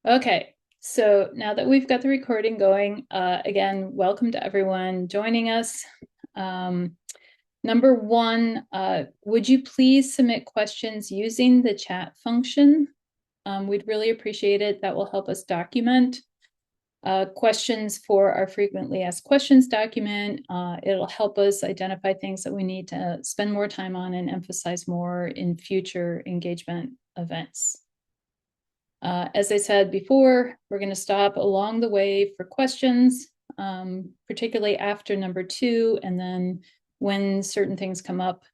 Okay, so now that we've got the recording going, again, welcome to everyone joining us. Number one, would you please submit questions using the chat function? We'd really appreciate it. That will help us document questions for our frequently asked questions document. It'll help us identify things that we need to spend more time on and emphasize more in future engagement events. As I said before, we're going to stop along the way for questions, particularly after number 2, and then when certain things come up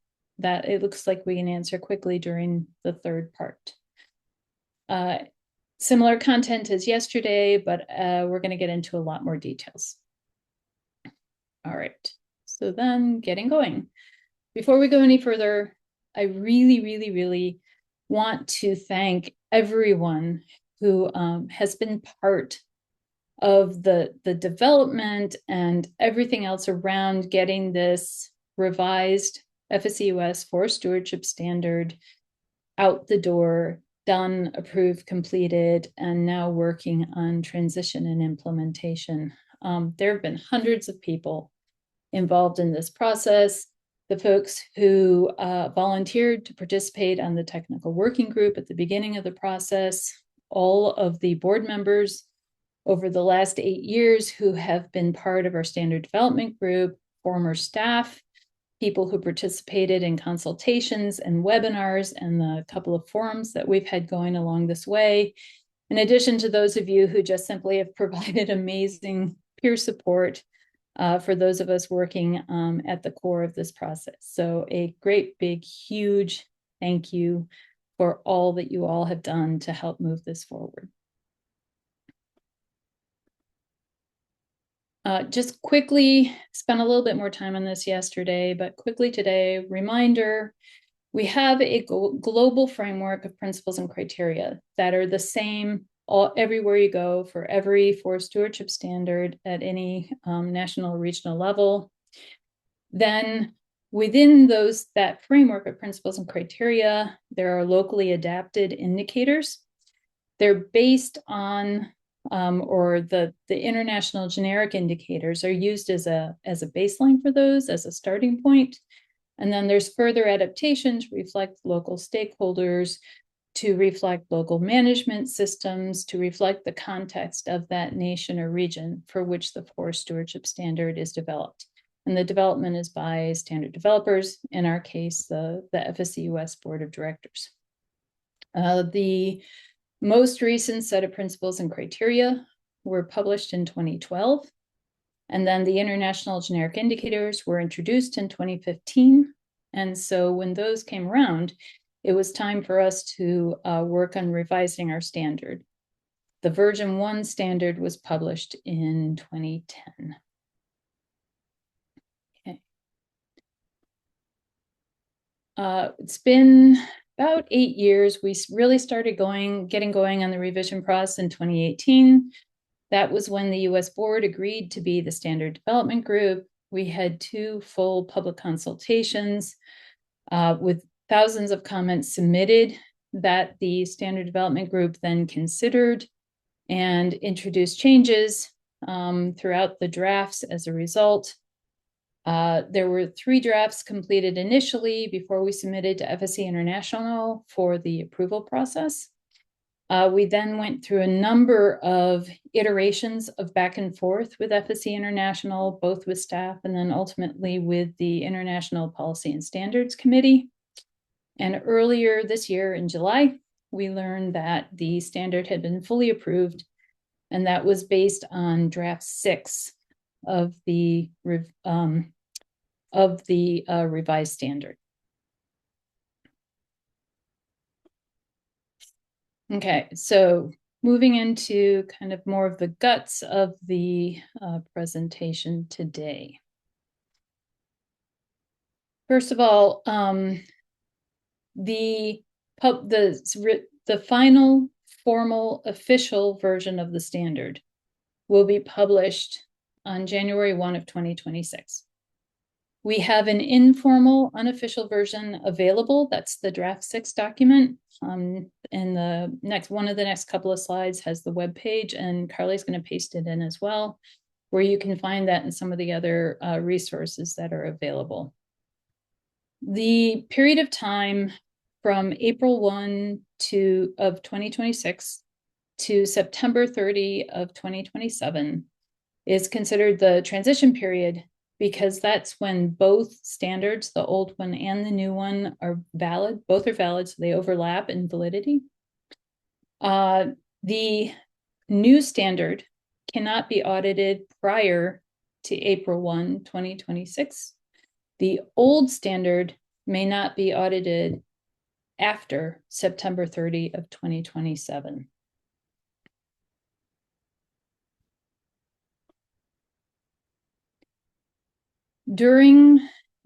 that it looks like we can answer quickly during the third part. Similar content as yesterday, but we're going to get into a lot more details. All right, so then getting going. Before we go any further, I really want to thank everyone who has been part of the development and everything else around getting this revised FSC US Forest Stewardship Standard out the door, done, approved, completed, and now working on transition and implementation. There have been hundreds of people involved in this process. The folks who volunteered to participate on the technical working group at the beginning of the process, all of the board members over the last 8 years who have been part of our standard development group, former staff, people who participated in consultations and webinars and the couple of forums that we've had going along this way, in addition to those of you who just simply have provided amazing peer support for those of us working at the core of this process. So a great, big, huge thank you for all that you all have done to help move this forward. Just quickly, spent a little bit more time on this yesterday, but quickly today, reminder, we have a global framework of principles and criteria that are the same everywhere you go for every forest stewardship standard at any national or regional level. Then within that framework of principles and criteria, there are locally adapted indicators. They're based on or the international generic indicators are used as a baseline for those, as a starting point. And then there's further adaptation to reflect local stakeholders, to reflect local management systems, to reflect the context of that nation or region for which the Forest Stewardship Standard is developed. And the development is by standard developers, in our case, the FSC US Board of Directors. The most recent set of principles and criteria were published in 2012. And then the international generic indicators were introduced in 2015. And so when those came around, it was time for us to work on revising our standard. The version 1 standard was published in 2010. Okay. It's been about 8 years. We really started getting going on the revision process in 2018. That was when the US board agreed to be the standard development group. We had 2 full public consultations with thousands of comments submitted that the standard development group then considered and introduced changes throughout the drafts as a result. There were 3 drafts completed initially before we submitted to FSC International for the approval process. We then went through a number of iterations of back and forth with FSC International, both with staff and then ultimately with the International Policy and Standards Committee. And earlier this year in July, we learned that the standard had been fully approved, and that was based on draft 6 of the revised standard. Okay, so moving into kind of more of the guts of the presentation today. First of all, the final formal official version of the standard will be published on January 1 of 2026. We have an informal, unofficial version available. That's the draft 6 document. And the one of the next couple of slides has the web page, and Carly's going to paste it in as well, where you can find that and some of the other resources that are available. The period of time from April 1 of 2026 to September 30 of 2027 is considered the transition period, because that's when both standards, the old one and the new one, are valid. Both are valid, so they overlap in validity. The new standard cannot be audited prior to April 1, 2026. The old standard may not be audited after September 30 of 2027. During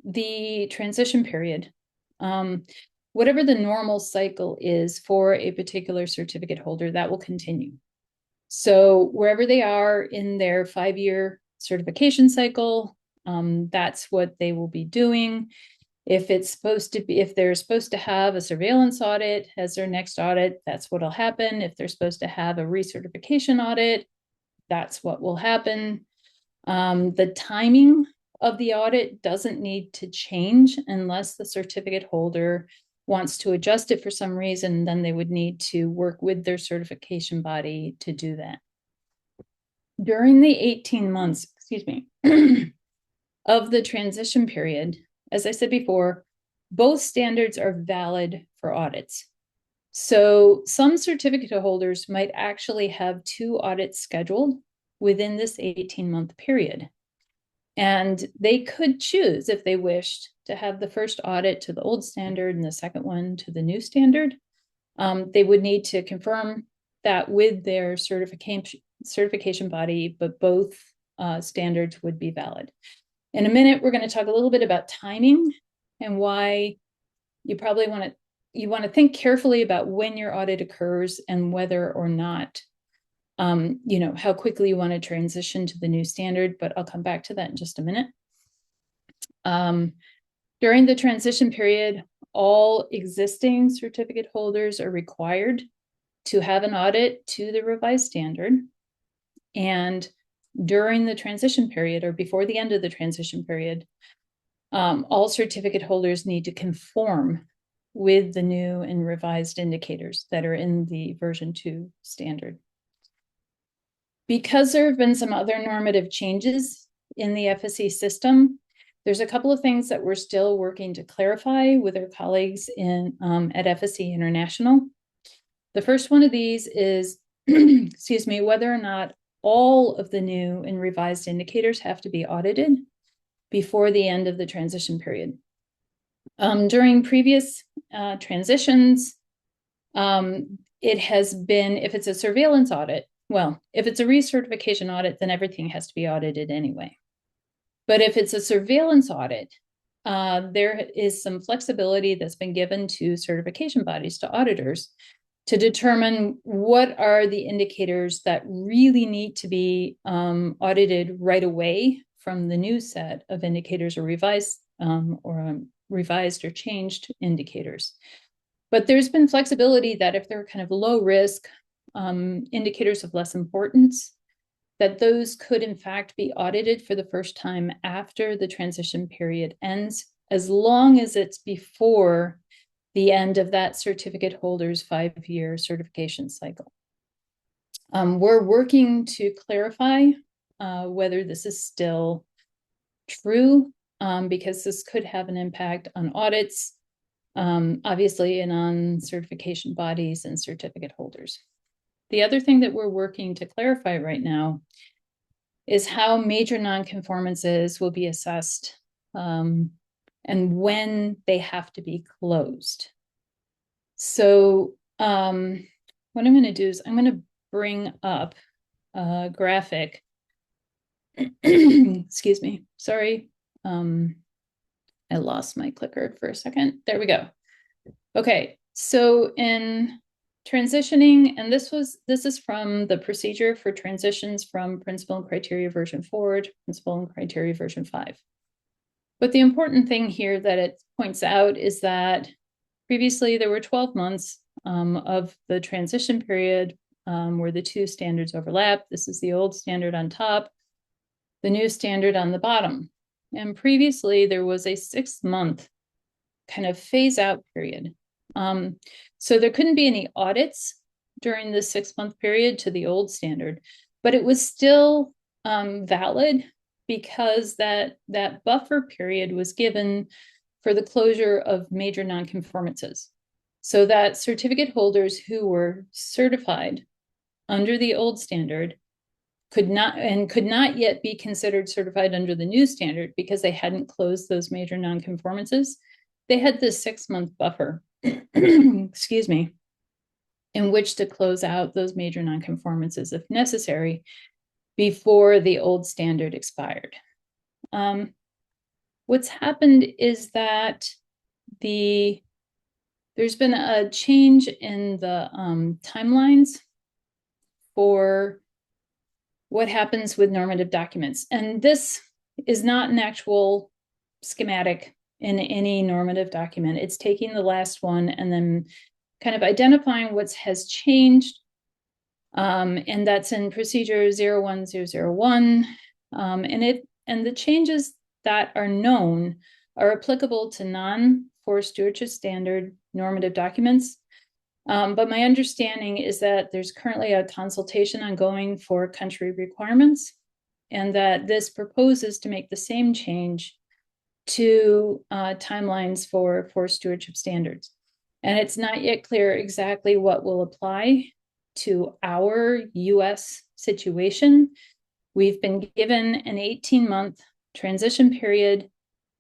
the transition period, whatever the normal cycle is for a particular certificate holder, that will continue. So wherever they are in their 5-year certification cycle, that's what they will be doing. If they're supposed to have a surveillance audit as their next audit, that's what'll happen. If they're supposed to have a recertification audit, that's what will happen. The timing of the audit doesn't need to change unless the certificate holder wants to adjust it for some reason. Then they would need to work with their certification body to do that. During the 18 months, of the transition period, as I said before, both standards are valid for audits. So some certificate holders might actually have 2 audits scheduled within this 18-month period. And they could choose, if they wished, to have the first audit to the old standard and the second one to the new standard. They would need to confirm that with their certification body, but both standards would be valid. In a minute, we're going to talk a little bit about timing and why you probably want to think carefully about when your audit occurs and whether or not how quickly you want to transition to the new standard, but I'll come back to that in just a minute. During the transition period, all existing certificate holders are required to have an audit to the revised standard. And during the transition period, or before the end of the transition period, all certificate holders need to conform with the new and revised indicators that are in the version 2 standard. Because there have been some other normative changes in the FSC system, there's a couple of things that we're still working to clarify with our colleagues at FSC International. The first one of these is, whether or not all of the new and revised indicators have to be audited before the end of the transition period. During previous transitions, it has been, if it's a surveillance audit, if it's a recertification audit, then everything has to be audited anyway. But if it's a surveillance audit, there is some flexibility that's been given to certification bodies, to auditors, to determine what are the indicators that really need to be audited right away from the new set of indicators, or revised or changed indicators. But there's been flexibility that if they're kind of low risk, indicators of less importance, that those could in fact be audited for the first time after the transition period ends, as long as it's before the end of that certificate holder's 5-year certification cycle. We're working to clarify whether this is still true, because this could have an impact on audits, obviously, and on certification bodies and certificate holders. The other thing that we're working to clarify right now is how major nonconformances will be assessed, and when they have to be closed. So what I'm going to do is I'm going to bring up a graphic. Excuse me. Sorry. I lost my clicker for a second. There we go. Okay. So in transitioning, and this is from the procedure for transitions from Principle and Criteria version 4 to Principle and Criteria version 5. But the important thing here that it points out is that previously there were 12 months of the transition period where the two standards overlap. This is the old standard on top, the new standard on the bottom. And previously there was a 6-month kind of phase out period. So there couldn't be any audits during the 6-month period to the old standard, but it was still valid because that buffer period was given for the closure of major nonconformances. So that certificate holders who were certified under the old standard could not yet be considered certified under the new standard because they hadn't closed those major nonconformances. They had this 6-month buffer, excuse me, in which to close out those major nonconformances if necessary before the old standard expired. What's happened is that there's been a change in the timelines for what happens with normative documents. And this is not an actual schematic in any normative document. It's taking the last one and then kind of identifying what has changed. And that's in procedure 01001. And the changes that are known are applicable to non-Forest Stewardship Standard normative documents. But my understanding is that there's currently a consultation ongoing for country requirements, and that this proposes to make the same change to timelines for Forest Stewardship Standards. And it's not yet clear exactly what will apply to our US situation. We've been given an 18-month transition period,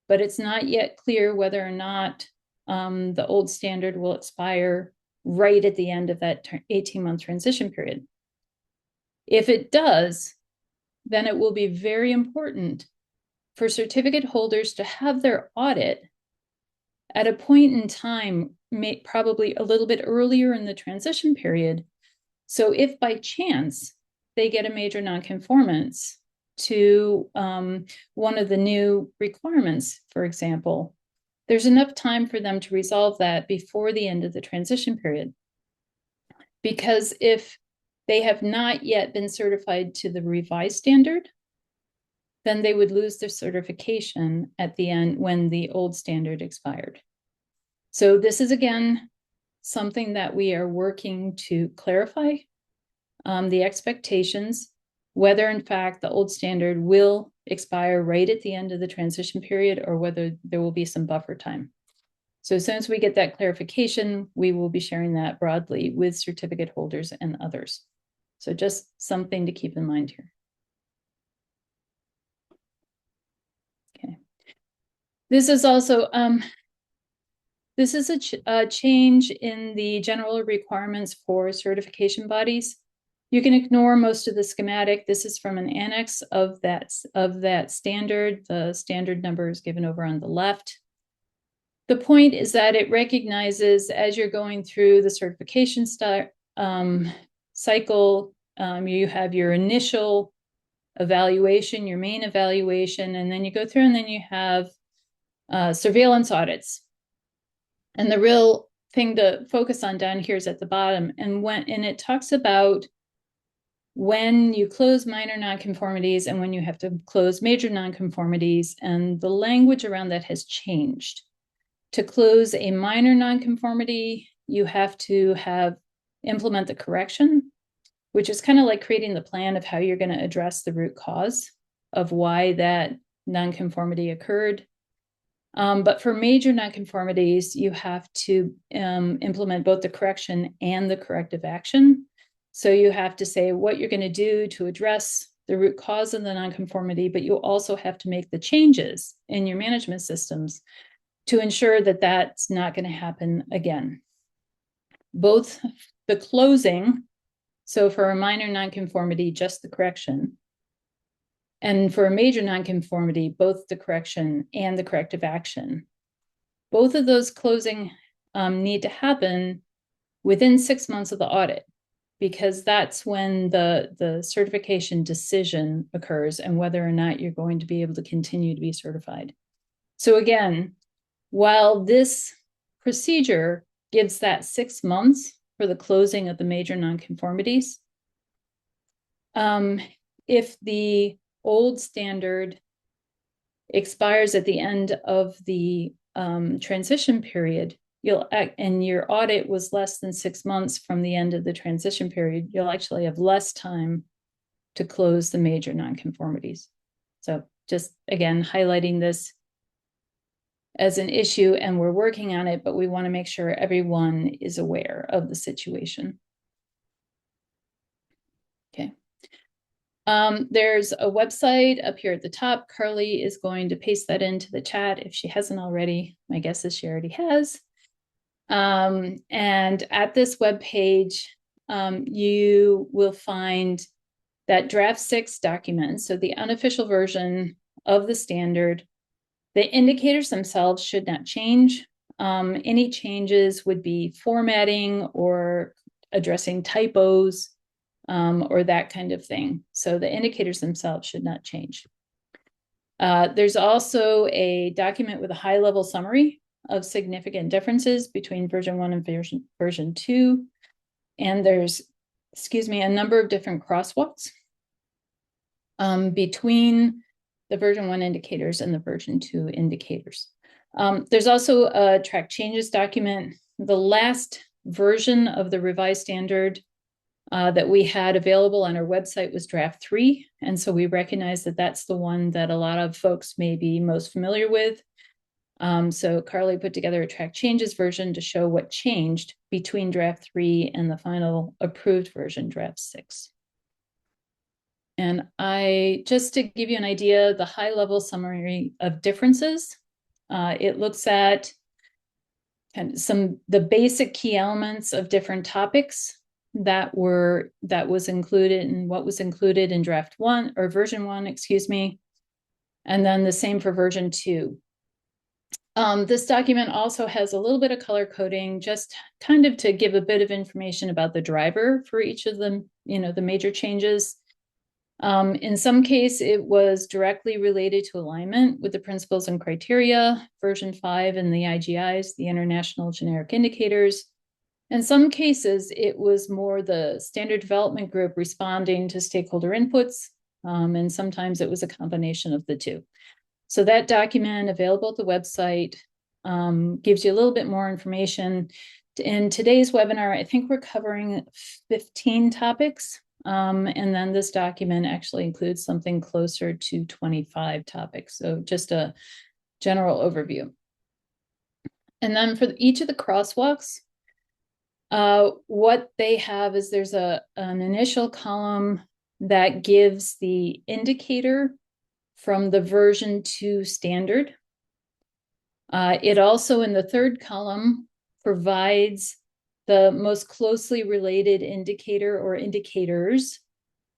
but it's not yet clear whether or not the old standard will expire right at the end of that 18-month transition period. If it does, then it will be very important for certificate holders to have their audit at a point in time, probably a little bit earlier in the transition period. So if by chance they get a major nonconformance to one of the new requirements, for example, there's enough time for them to resolve that before the end of the transition period. Because if they have not yet been certified to the revised standard, then they would lose their certification at the end when the old standard expired. So this is, again, something that we are working to clarify the expectations, whether in fact the old standard will expire right at the end of the transition period or whether there will be some buffer time. So as soon as we get that clarification, we will be sharing that broadly with certificate holders and others. So just something to keep in mind here. Okay. This is also, this is a change in the general requirements for certification bodies. You can ignore most of the schematic. This is from an annex of that standard. The standard number is given over on the left. The point is that it recognizes as you're going through the certification cycle, you have your initial evaluation, your main evaluation, and then you go through and then you have surveillance audits. And the real thing to focus on down here is at the bottom. And it talks about when you close minor nonconformities and when you have to close major nonconformities, and the language around that has changed. To close a minor nonconformity, you have to implement the correction, which is kind of like creating the plan of how you're going to address the root cause of why that nonconformity occurred. But for major nonconformities, you have to implement both the correction and the corrective action. So you have to say what you're going to do to address the root cause of the nonconformity, but you also have to make the changes in your management systems to ensure that that's not going to happen again. Both the closing, so for a minor nonconformity, just the correction, and for a major nonconformity, both the correction and the corrective action. Both of those closing need to happen within 6 months of the audit, because that's when the certification decision occurs and whether or not you're going to be able to continue to be certified. So again, while this procedure gives that 6 months for the closing of the major nonconformities, if the old standard expires at the end of the transition period, and your audit was less than 6 months from the end of the transition period, you'll actually have less time to close the major nonconformities. So just again, highlighting this as an issue, and we're working on it, but we want to make sure everyone is aware of the situation. Okay. There's a website up here at the top. Carly is going to paste that into the chat if she hasn't already. My guess is she already has. And at this webpage, you will find that draft 6 document. So the unofficial version of the standard. The indicators themselves should not change. Any changes would be formatting or addressing typos, or that kind of thing. So the indicators themselves should not change. There's also a document with a high-level summary of significant differences between version 1 and version 2. And there's, a number of different crosswalks between the version 1 indicators and the version 2 indicators. There's also a track changes document. The last version of the revised standard that we had available on our website was draft 3. And so we recognize that that's the one that a lot of folks may be most familiar with. So Carly put together a track changes version to show what changed between draft 3 and the final approved version, draft 6. And just to give you an idea, the high-level summary of differences, it looks at kind of the basic key elements of different topics that was included and what was included in draft 1 or version 1, and then the same for version 2. This document also has a little bit of color coding, just kind of to give a bit of information about the driver for each of them, the major changes. In some case, it was directly related to alignment with the principles and criteria, version 5 and the IGIs, the International Generic Indicators. In some cases, it was more the standard development group responding to stakeholder inputs, and sometimes it was a combination of the two. So that document available at the website gives you a little bit more information. In today's webinar, I think we're covering 15 topics. And then this document actually includes something closer to 25 topics. So just a general overview. And then for each of the crosswalks, what they have is there's an initial column that gives the indicator from the version 2 standard. It also, in the third column, provides the most closely related indicator or indicators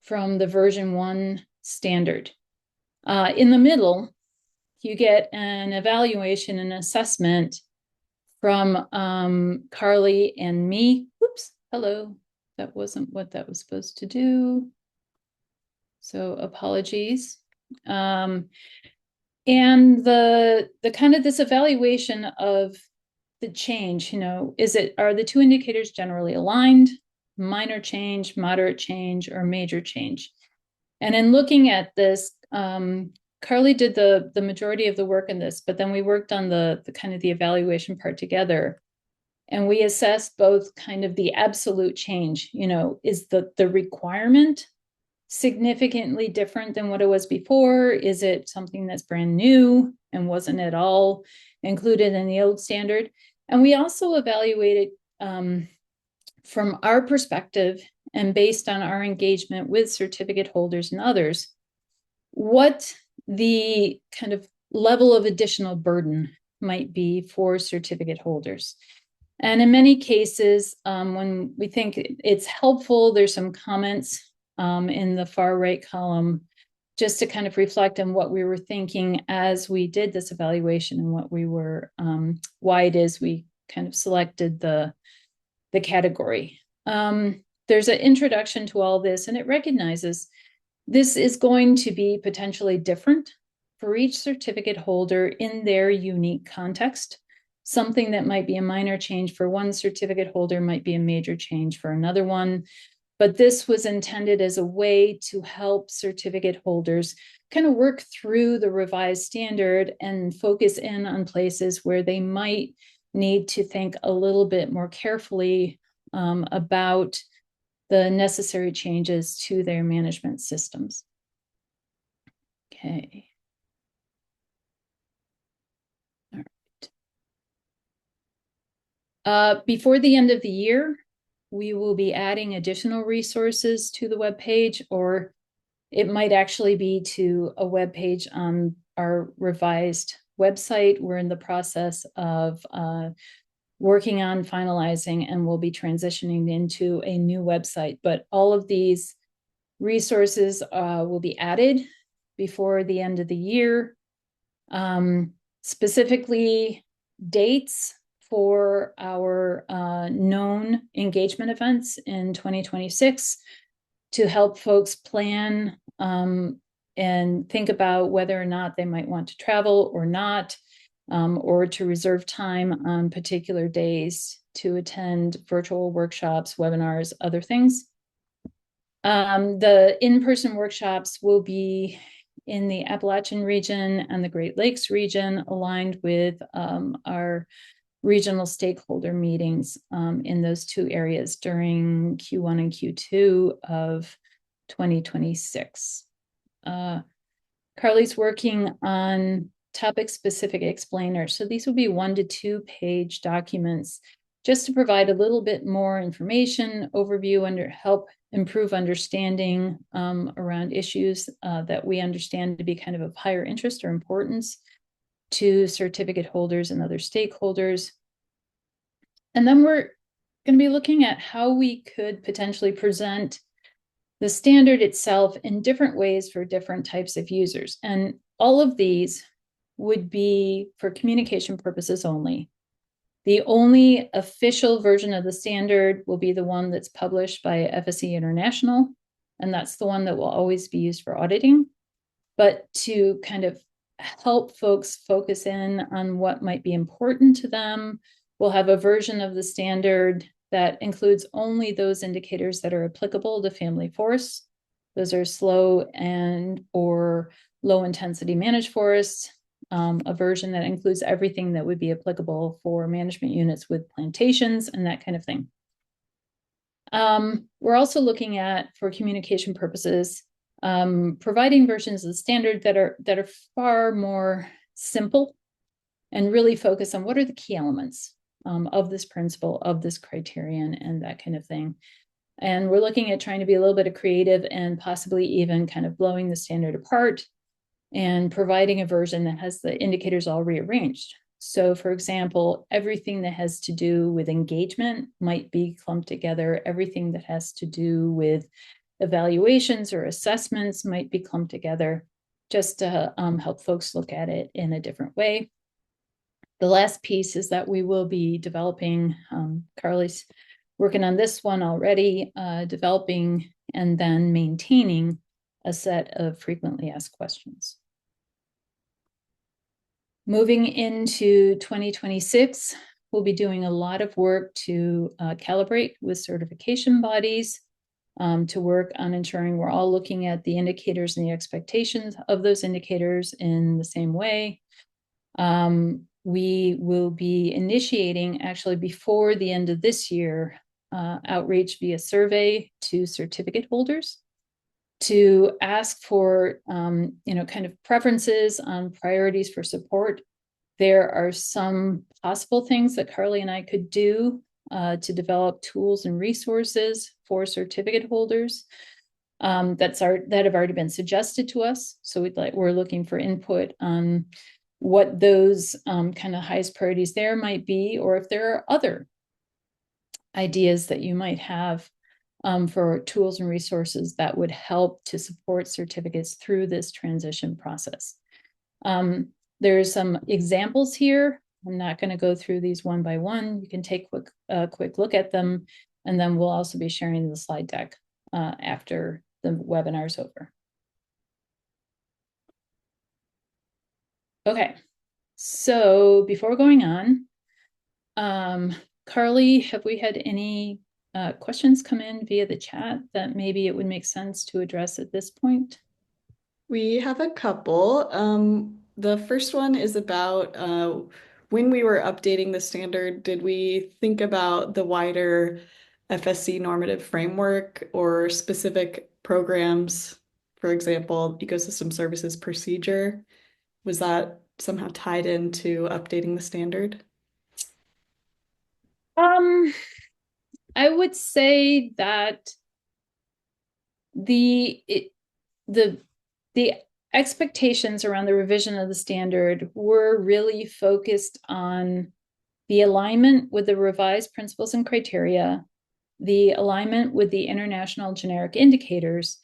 from the version 1 standard. In the middle, you get an evaluation and assessment from Carly and me. Oops, hello. That wasn't what that was supposed to do. So apologies. And the kind of this evaluation of the change, are the two indicators generally aligned, minor change, moderate change, or major change? And in looking at this, Carly did the majority of the work in this, but then we worked on the kind of the evaluation part together. And we assessed both kind of the absolute change, is the requirement significantly different than what it was before? Is it something that's brand new and wasn't at all included in the old standard? And we also evaluated from our perspective and based on our engagement with certificate holders and others, what the kind of level of additional burden might be for certificate holders. And in many cases, when we think it's helpful, there's some comments in the far right column, just to kind of reflect on what we were thinking as we did this evaluation and what we were, why it is we kind of selected the category. There's an introduction to all this, and it recognizes this is going to be potentially different for each certificate holder in their unique context. Something that might be a minor change for one certificate holder might be a major change for another one. But this was intended as a way to help certificate holders kind of work through the revised standard and focus in on places where they might need to think a little bit more carefully about the necessary changes to their management systems. Okay. All right. Before the end of the year, we will be adding additional resources to the webpage, or it might actually be to a webpage on our revised website. We're in the process of working on finalizing, and we'll be transitioning into a new website. But all of these resources will be added before the end of the year. Specifically, dates for our known engagement events in 2026 to help folks plan and think about whether or not they might want to travel or not, or to reserve time on particular days to attend virtual workshops, webinars, other things. The in-person workshops will be in the Appalachian region and the Great Lakes region, aligned with our regional stakeholder meetings in those two areas during Q1 and Q2 of 2026. Carly's working on topic-specific explainers. So these will be 1 to 2 page documents just to provide a little bit more information, overview, help improve understanding around issues that we understand to be kind of higher interest or importance to certificate holders and other stakeholders. And then we're going to be looking at how we could potentially present the standard itself in different ways for different types of users. And all of these would be for communication purposes only. The only official version of the standard will be the one that's published by FSC International, and that's the one that will always be used for auditing. But to kind of help folks focus in on what might be important to them, we'll have a version of the standard that includes only those indicators that are applicable to family forests. Those are slow and or low intensity managed forests. A version that includes everything that would be applicable for management units with plantations and that kind of thing. We're also looking at, for communication purposes, providing versions of the standard that are far more simple and really focus on what are the key elements of this principle, of this criterion, and that kind of thing. And we're looking at trying to be a little bit creative and possibly even kind of blowing the standard apart and providing a version that has the indicators all rearranged. So for example, everything that has to do with engagement might be clumped together. Everything that has to do with evaluations or assessments might be clumped together, just to help folks look at it in a different way. The last piece is that we will be developing, Carly's working on this one already, developing and then maintaining a set of frequently asked questions. Moving into 2026, we'll be doing a lot of work to calibrate with certification bodies, to work on ensuring we're all looking at the indicators and the expectations of those indicators in the same way. We will be initiating, actually before the end of this year, outreach via survey to certificate holders to ask for, kind of preferences on priorities for support. There are some possible things that Carly and I could do to develop tools and resources for certificate holders that have already been suggested to us. So we're looking for input on what those kind of highest priorities there might be, or if there are other ideas that you might have for tools and resources that would help to support certificates through this transition process. There's some examples here. I'm not going to go through these one by one. You can take a quick look at them, and then we'll also be sharing the slide deck after the webinar is over. Okay, so before going on, Carly, have we had any questions come in via the chat that maybe it would make sense to address at this point? We have a couple. The first one is about when we were updating the standard, did we think about the wider FSC normative framework or specific programs, for example, ecosystem services procedure? Was that somehow tied into updating the standard? Um, I would say that the it, the the expectations around the revision of the standard were really focused on the alignment with the revised principles and criteria, the alignment with the international generic indicators,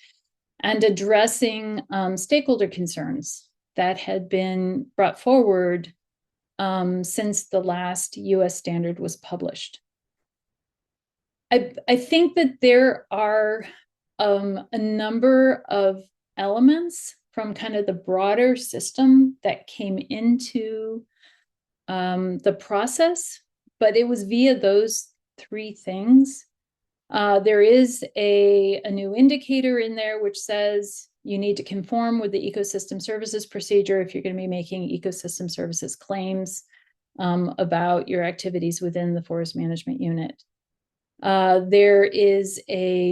and addressing stakeholder concerns that had been brought forward since the last US standard was published. I think that there are a number of elements from kind of the broader system that came into the process, but it was via those three things. There is a new indicator in there which says you need to conform with the ecosystem services procedure if you're going to be making ecosystem services claims about your activities within the forest management unit. There is there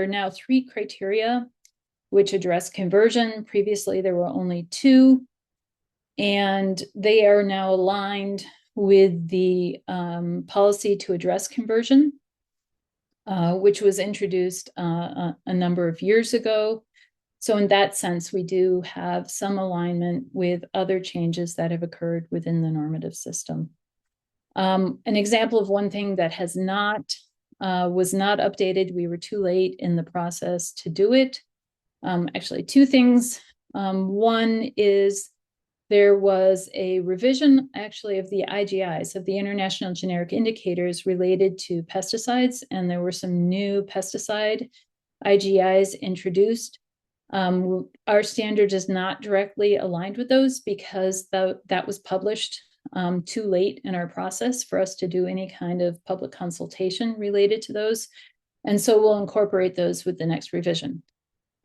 are now three criteria which address conversion. Previously, there were only two, and they are now aligned with the policy to address conversion, which was introduced a number of years ago. So in that sense, we do have some alignment with other changes that have occurred within the normative system. An example of one thing that was not updated, we were too late in the process to do it. Actually, two things. One is there was a revision actually of the IGIs, of the International Generic Indicators related to pesticides, and there were some new pesticide IGIs introduced. Our standard is not directly aligned with those because that was published too late in our process for us to do any kind of public consultation related to those. And so we'll incorporate those with the next revision.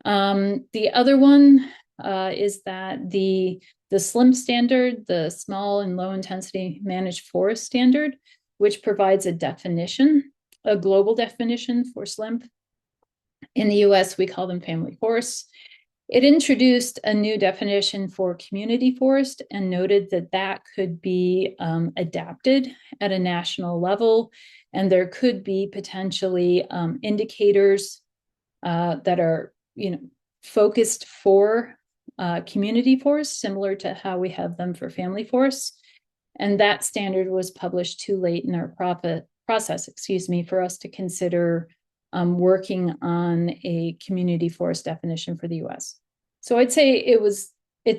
The other one is that the SLIM standard, the small and low intensity managed forest standard, which provides a definition, a global definition for SLIM. In the US, we call them family forests. It introduced a new definition for community forest and noted that that could be adapted at a national level, and there could be potentially indicators that are, focused for community forests, similar to how we have them for family forests. And that standard was published too late in our process, for us to consider working on a community forest definition for the US. So I'd say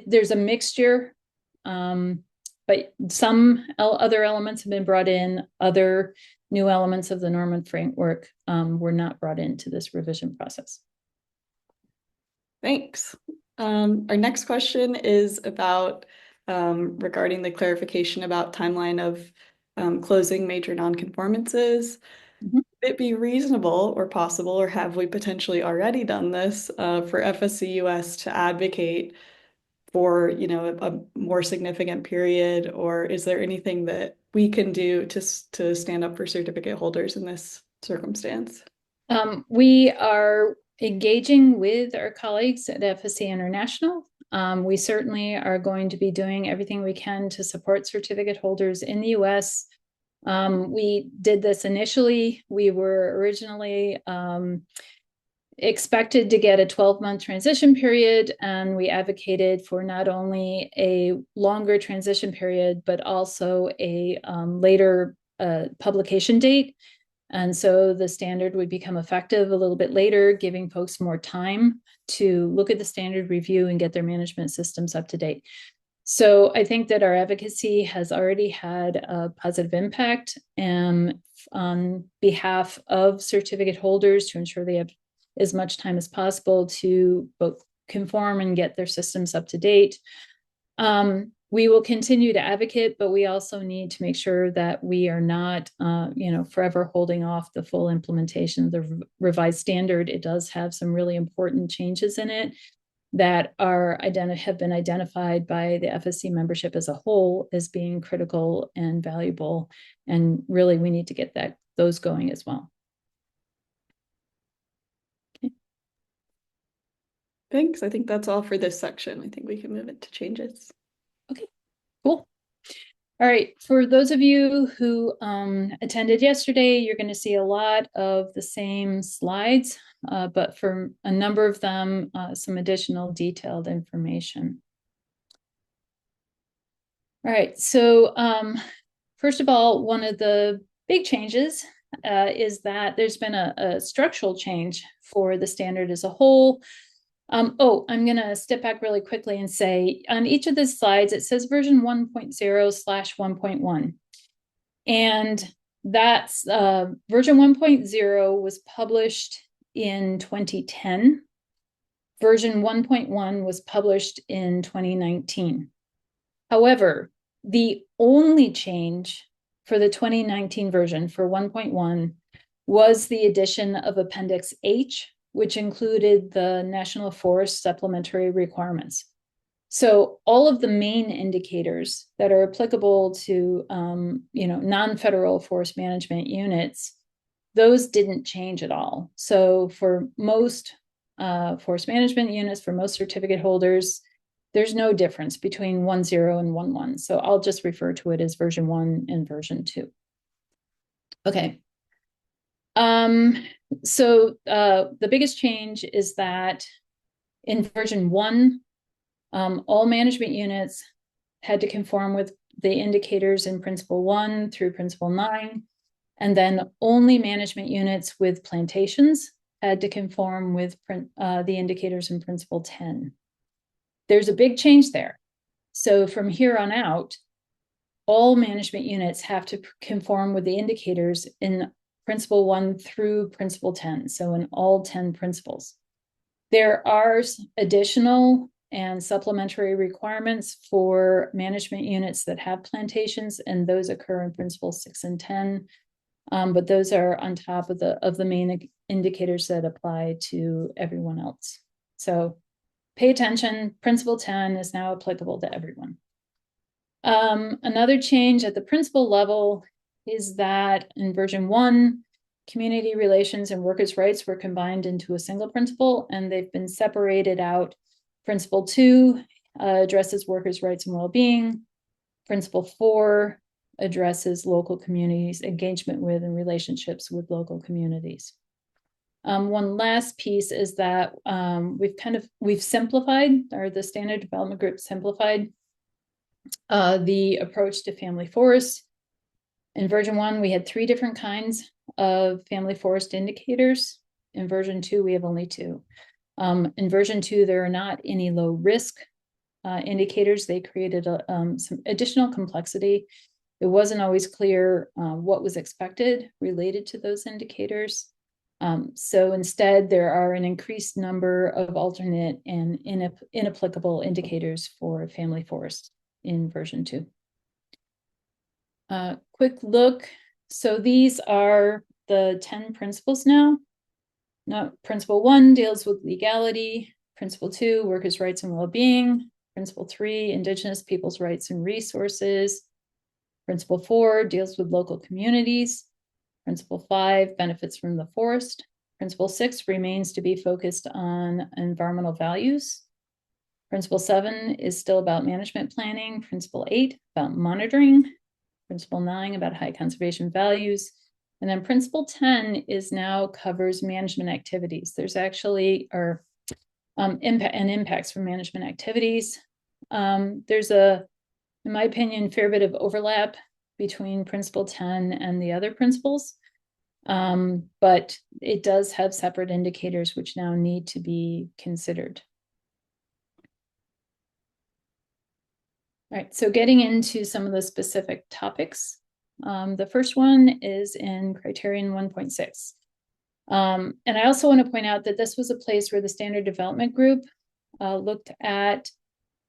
there's a mixture, but some other elements have been brought in. Other new elements of the normative framework were not brought into this revision process. Thanks. Our next question is about regarding the clarification about timeline of closing major nonconformances. Mm-hmm. Would it be reasonable or possible, or have we potentially already done this for FSC US to advocate for, a more significant period, or is there anything that we can do to stand up for certificate holders in this circumstance? We are engaging with our colleagues at FSC International. We certainly are going to be doing everything we can to support certificate holders in the US. We did this initially. We were originally expected to get a 12-month transition period, and we advocated for not only a longer transition period, but also a later publication date. And so the standard would become effective a little bit later, giving folks more time to look at the standard review and get their management systems up to date. So I think that our advocacy has already had a positive impact on behalf of certificate holders to ensure they have as much time as possible to both conform and get their systems up to date. We will continue to advocate, but we also need to make sure that we are not, forever holding off the full implementation of the revised standard. It does have some really important changes in it that have been identified by the FSC membership as a whole as being critical and valuable. And really, we need to get those going as well. Okay. Thanks. I think that's all for this section. I think we can move into changes. Okay, cool. All right, for those of you who attended yesterday, you're going to see a lot of the same slides, but for a number of them, some additional detailed information. All right, so first of all, one of the big changes is that there's been a structural change for the standard as a whole. I'm going to step back really quickly and say on each of the slides, it says version 1.0/1.1. And that's version 1.0 was published in 2010. Version 1.1 was published in 2019. However, the only change for the 2019 version for 1.1 was the addition of Appendix H, which included the National Forest supplementary requirements. So all of the main indicators that are applicable to non-federal forest management units, those didn't change at all. So for most forest management units, for most certificate holders, there's no difference between 1.0 and 1.1. So I'll just refer to it as version 1 and version 2. Okay. So the biggest change is that in version 1, all management units had to conform with the indicators in Principle 1 through Principle 9, and then only management units with plantations had to conform with the indicators in Principle 10. There's a big change there. So from here on out, all management units have to conform with the indicators in Principle 1 through Principle 10, so in all 10 principles. There are additional and supplementary requirements for management units that have plantations, and those occur in Principles 6 and 10, but those are on top of the main indicators that apply to everyone else. So pay attention, Principle 10 is now applicable to everyone. Another change at the principle level is that in version 1, community relations and workers' rights were combined into a single principle, and they've been separated out. Principle 2 addresses workers' rights and well-being. Principle 4 addresses local communities' engagement with and relationships with local communities. One last piece is that we've simplified, or the Standard Development Group simplified the approach to family forests. In version 1, we had 3 different kinds of family forest indicators. In version 2, we have only 2. In version 2, there are not any low risk indicators. They created some additional complexity. It wasn't always clear what was expected related to those indicators. So instead, there are an increased number of alternate and inapplicable indicators for family forests in version 2. Quick look. So these are the 10 principles now. Principle 1 deals with legality. Principle 2, workers' rights and well-being. Principle 3, Indigenous peoples' rights and resources. Principle 4 deals with local communities. Principle 5, benefits from the forest. Principle 6 remains to be focused on environmental values. Principle 7 is still about management planning. Principle 8, about monitoring. Principle 9, about high conservation values. And then Principle 10 now covers management activities. There's actually impacts from management activities. There's in my opinion, fair bit of overlap between Principle 10 and the other principles. But it does have separate indicators which now need to be considered. All right, so getting into some of the specific topics. The first one is in criterion 1.6. And I also want to point out that this was a place where the Standard Development Group looked at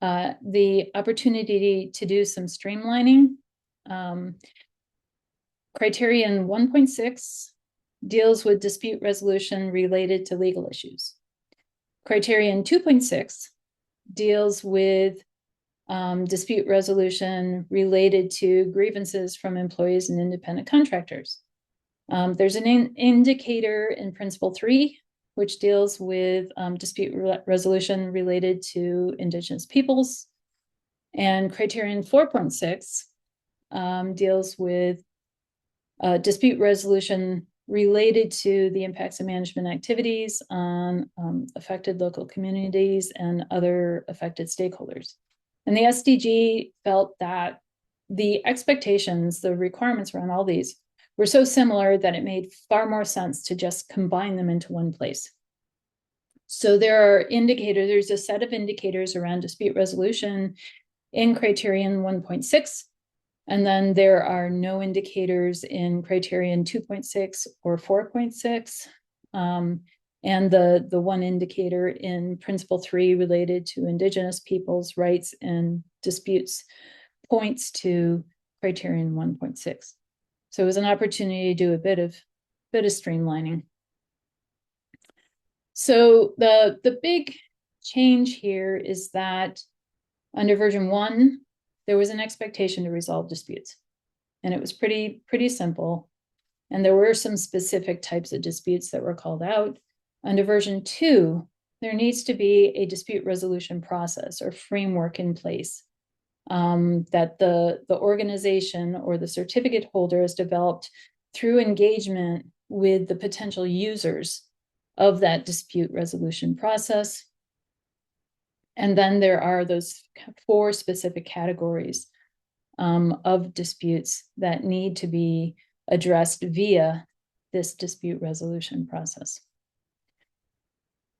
the opportunity to do some streamlining. Criterion 1.6 deals with dispute resolution related to legal issues. Criterion 2.6 deals with dispute resolution related to grievances from employees and independent contractors. There's an indicator in Principle 3, which deals with dispute resolution related to Indigenous peoples. And Criterion 4.6 deals with dispute resolution related to the impacts of management activities on affected local communities and other affected stakeholders. And the SDG felt that the expectations, the requirements around all these were so similar that it made far more sense to just combine them into one place. So there are indicators, there's a set of indicators around dispute resolution in Criterion 1.6, and then there are no indicators in Criterion 2.6 or 4.6. And the one indicator in Principle 3 related to Indigenous peoples' rights and disputes points to Criterion 1.6. So it was an opportunity to do a bit of streamlining. So the big change here is that under version 1, there was an expectation to resolve disputes. And it was pretty simple. And there were some specific types of disputes that were called out. Under version 2, there needs to be a dispute resolution process or framework in place that the organization or the certificate holder has developed through engagement with the potential users of that dispute resolution process. And then there are those 4 specific categories of disputes that need to be addressed via this dispute resolution process.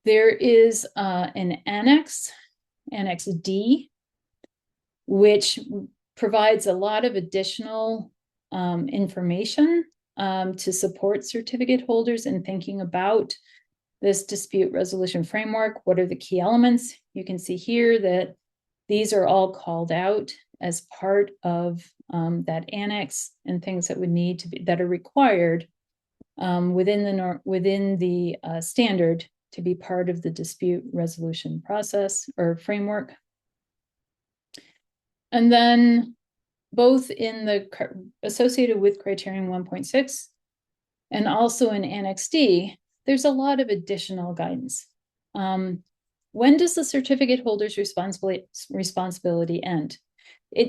There is an annex, Annex D, which provides a lot of additional information to support certificate holders in thinking about this dispute resolution framework. What are the key elements? You can see here that these are all called out as part of that annex and things that would need to be, that are required within the standard to be part of the dispute resolution process or framework. And then both in the associated with Criterion 1.6 and also in Annex D, there's a lot of additional guidance. When does the certificate holder's responsibility end?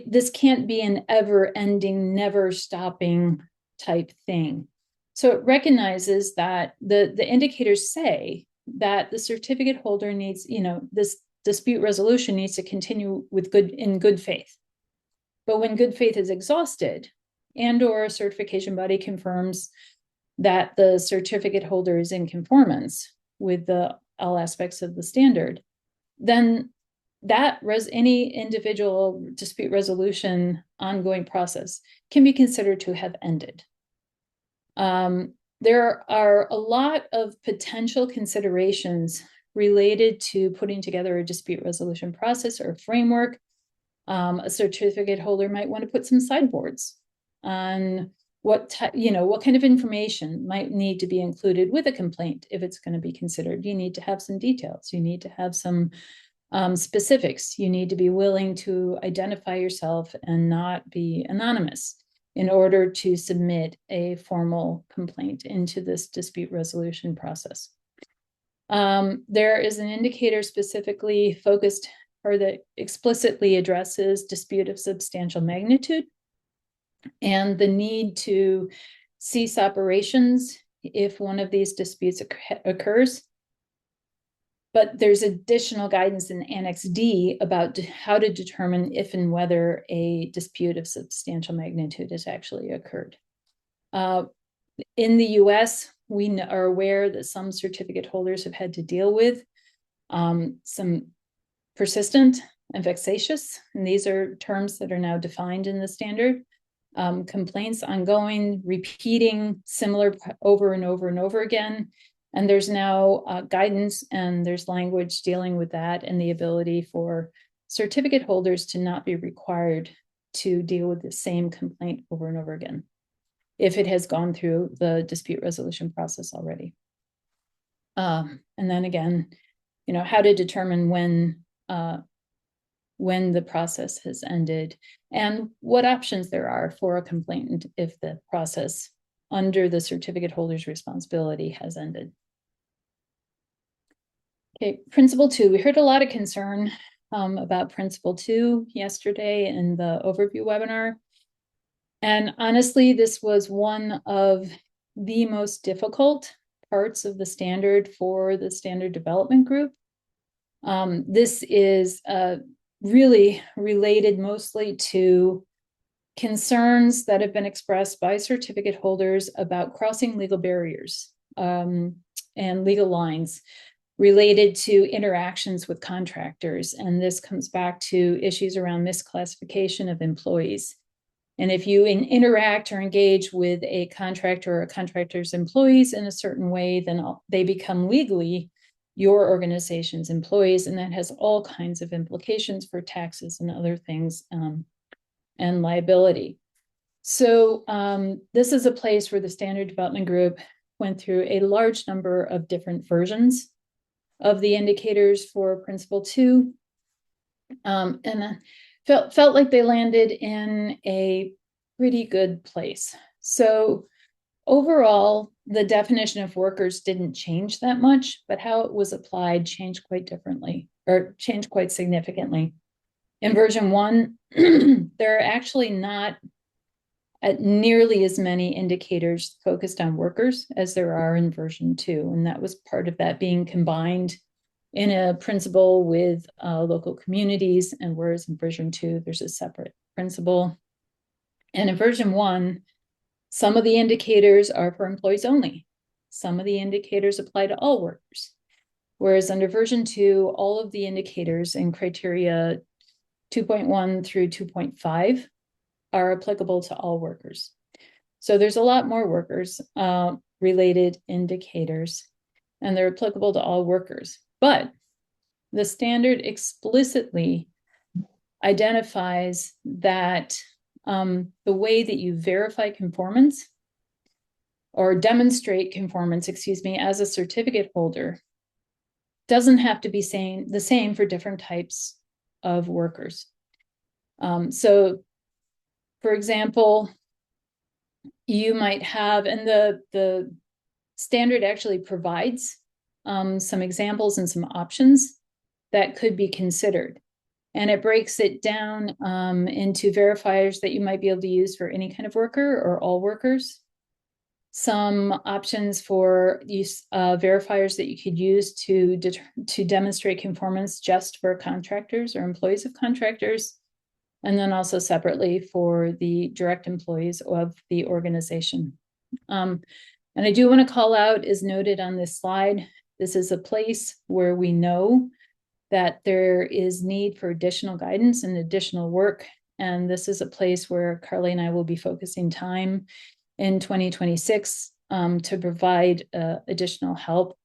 This can't be an ever-ending, never-stopping type thing. So it recognizes that the indicators say that the certificate holder needs, this dispute resolution needs to continue in good faith. But when good faith is exhausted and or a certification body confirms that the certificate holder is in conformance with all aspects of the standard, then any individual dispute resolution ongoing process can be considered to have ended. There are a lot of potential considerations related to putting together a dispute resolution process or framework. A certificate holder might want to put some sideboards on what kind of information might need to be included with a complaint if it's going to be considered. You need to have some details. You need to have some specifics. You need to be willing to identify yourself and not be anonymous in order to submit a formal complaint into this dispute resolution process. There is an indicator specifically focused or that explicitly addresses dispute of substantial magnitude and the need to cease operations if one of these disputes occurs. But there's additional guidance in Annex D about how to determine if and whether a dispute of substantial magnitude has actually occurred. In the US, we are aware that some certificate holders have had to deal with some persistent and vexatious, and these are terms that are now defined in the standard. Complaints ongoing, repeating similar over and over and over again, And there's now guidance and there's language dealing with that and the ability for certificate holders to not be required to deal with the same complaint over and over again if it has gone through the dispute resolution process already. And then again, how to determine when the process has ended and what options there are for a complainant if the process under the certificate holder's responsibility has ended. Okay, Principle 2. We heard a lot of concern about Principle 2 yesterday in the overview webinar. And honestly, this was one of the most difficult parts of the standard for the standard development group. This is really related mostly to concerns that have been expressed by certificate holders about crossing legal barriers and legal lines related to interactions with contractors. And this comes back to issues around misclassification of employees. And if you interact or engage with a contractor or a contractor's employees in a certain way, then they become legally your organization's employees. And that has all kinds of implications for taxes and other things and liability. So this is a place where the Standard Development Group went through a large number of different versions of the indicators for Principle 2. And felt like they landed in a pretty good place. So overall, the definition of workers didn't change that much, but how it was applied changed quite differently, or changed quite significantly. In version 1, there are actually not nearly as many indicators focused on workers as there are in version 2. And that was part of that being combined in a principle with local communities, and whereas in version 2, there's a separate principle. And in version 1, some of the indicators are for employees only. Some of the indicators apply to all workers. Whereas under version 2, all of the indicators in criteria 2.1 through 2.5 are applicable to all workers. So there's a lot more workers related indicators, and they're applicable to all workers. But the standard explicitly identifies that the way that you verify conformance or demonstrate conformance, as a certificate holder doesn't have to be the same for different types of workers. So, for example, you might have, and the standard actually provides some examples and some options that could be considered. And it breaks it down into verifiers that you might be able to use for any kind of worker or all workers. Some options for use verifiers that you could use to demonstrate conformance just for contractors or employees of contractors. And then also separately for the direct employees of the organization. And I do want to call out, as noted on this slide, this is a place where we know that there is need for additional guidance and additional work. And this is a place where Carly and I will be focusing time in 2026 to provide additional help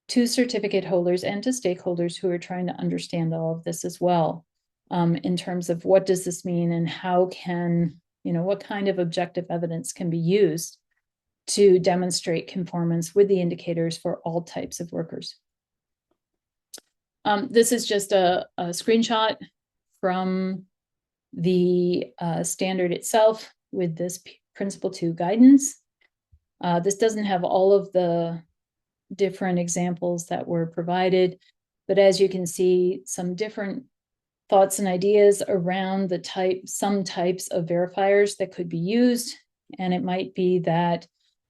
to certificate holders and to stakeholders who are trying to understand all of this as well, in terms of what does this mean and how can, what kind of objective evidence can be used to demonstrate conformance with the indicators for all types of workers. This is just a screenshot from the standard itself with this Principle 2 guidance. This doesn't have all of the different examples that were provided, but as you can see, some different thoughts and ideas around some types of verifiers that could be used. And it might be that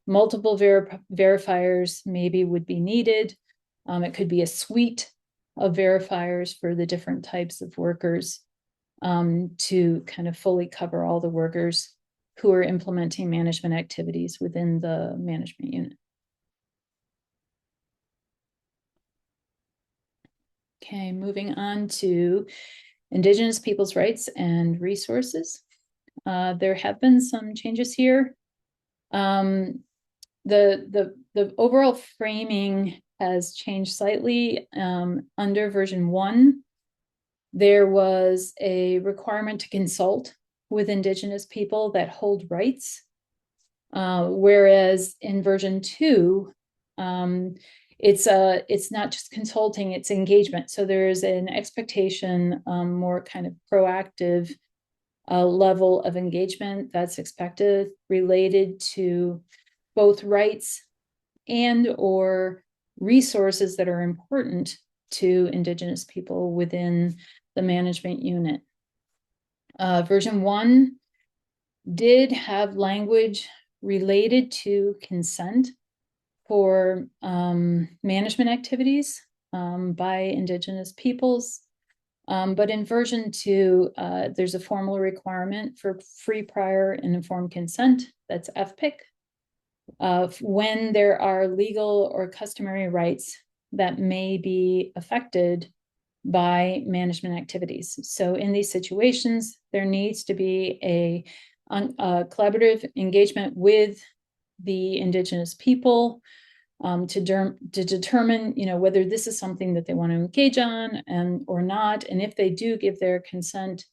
multiple verifiers maybe would be needed. It could be a suite of verifiers for the different types of workers to kind of fully cover all the workers who are implementing management activities within the management unit. Okay, moving on to Indigenous people's rights and resources. There have been some changes here. The the overall framing has changed slightly. Under version 1, there was a requirement to consult with Indigenous people that hold rights. Whereas in version 2, it's not just consulting, it's engagement. So there's an expectation, more kind of proactive level of engagement that's expected related to both rights and or resources that are important to Indigenous people within the management unit. Version 1 did have language related to consent for management activities by Indigenous peoples. But in version 2, there's a formal requirement for free, prior, and informed consent. That's FPIC. When there are legal or customary rights that may be affected by management activities. So in these situations, there needs to be a collaborative engagement with the Indigenous people to determine, whether this is something that they want to engage on or not, and if they do give their consent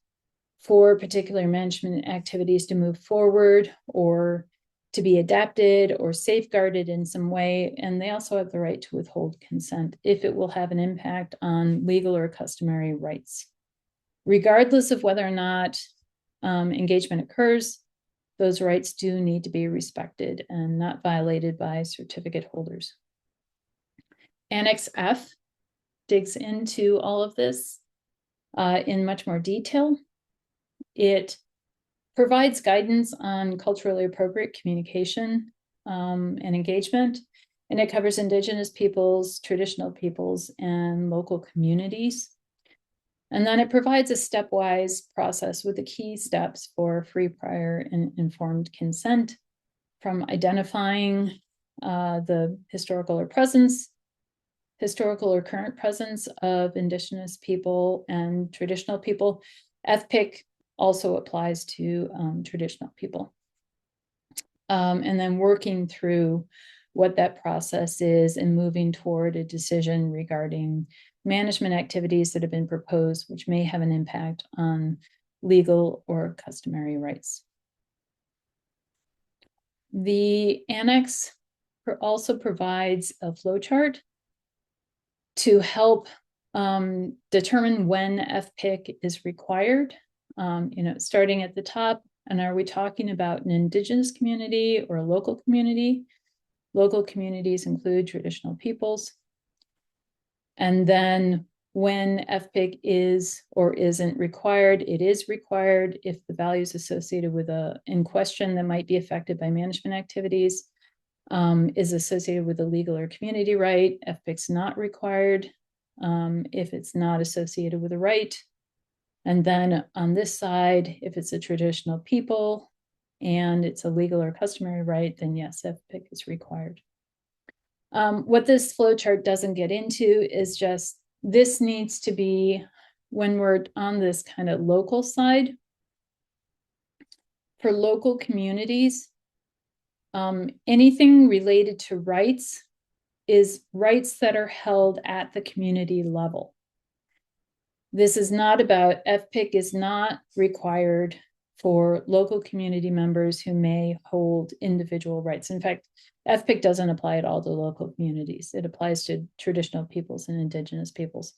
for particular management activities to move forward or to be adapted or safeguarded in some way. And they also have the right to withhold consent if it will have an impact on legal or customary rights. Regardless of whether or not engagement occurs, those rights do need to be respected and not violated by certificate holders. Annex F digs into all of this in much more detail. It provides guidance on culturally appropriate communication and engagement, and it covers Indigenous peoples, traditional peoples, and local communities. And then it provides a stepwise process with the key steps for free, prior, and informed consent, from identifying the historical or current presence of Indigenous people and traditional people. FPIC also applies to traditional people. And then working through what that process is and moving toward a decision regarding management activities that have been proposed, which may have an impact on legal or customary rights. The annex also provides a flowchart to help determine when FPIC is required, starting at the top. And are we talking about an Indigenous community or a local community? Local communities include traditional peoples. And then when FPIC is or isn't required, it is required if the values associated with in question that might be affected by management activities is associated with a legal or community right. FPIC's not required if it's not associated with a right. And then on this side, if it's a traditional people and it's a legal or customary right, then yes, FPIC is required. What this flowchart doesn't get into is just this needs to be, when we're on this kind of local side, for local communities, anything related to rights is rights that are held at the community level. This is not about, FPIC is not required for local community members who may hold individual rights. In fact, FPIC doesn't apply at all to local communities. It applies to traditional peoples and Indigenous peoples.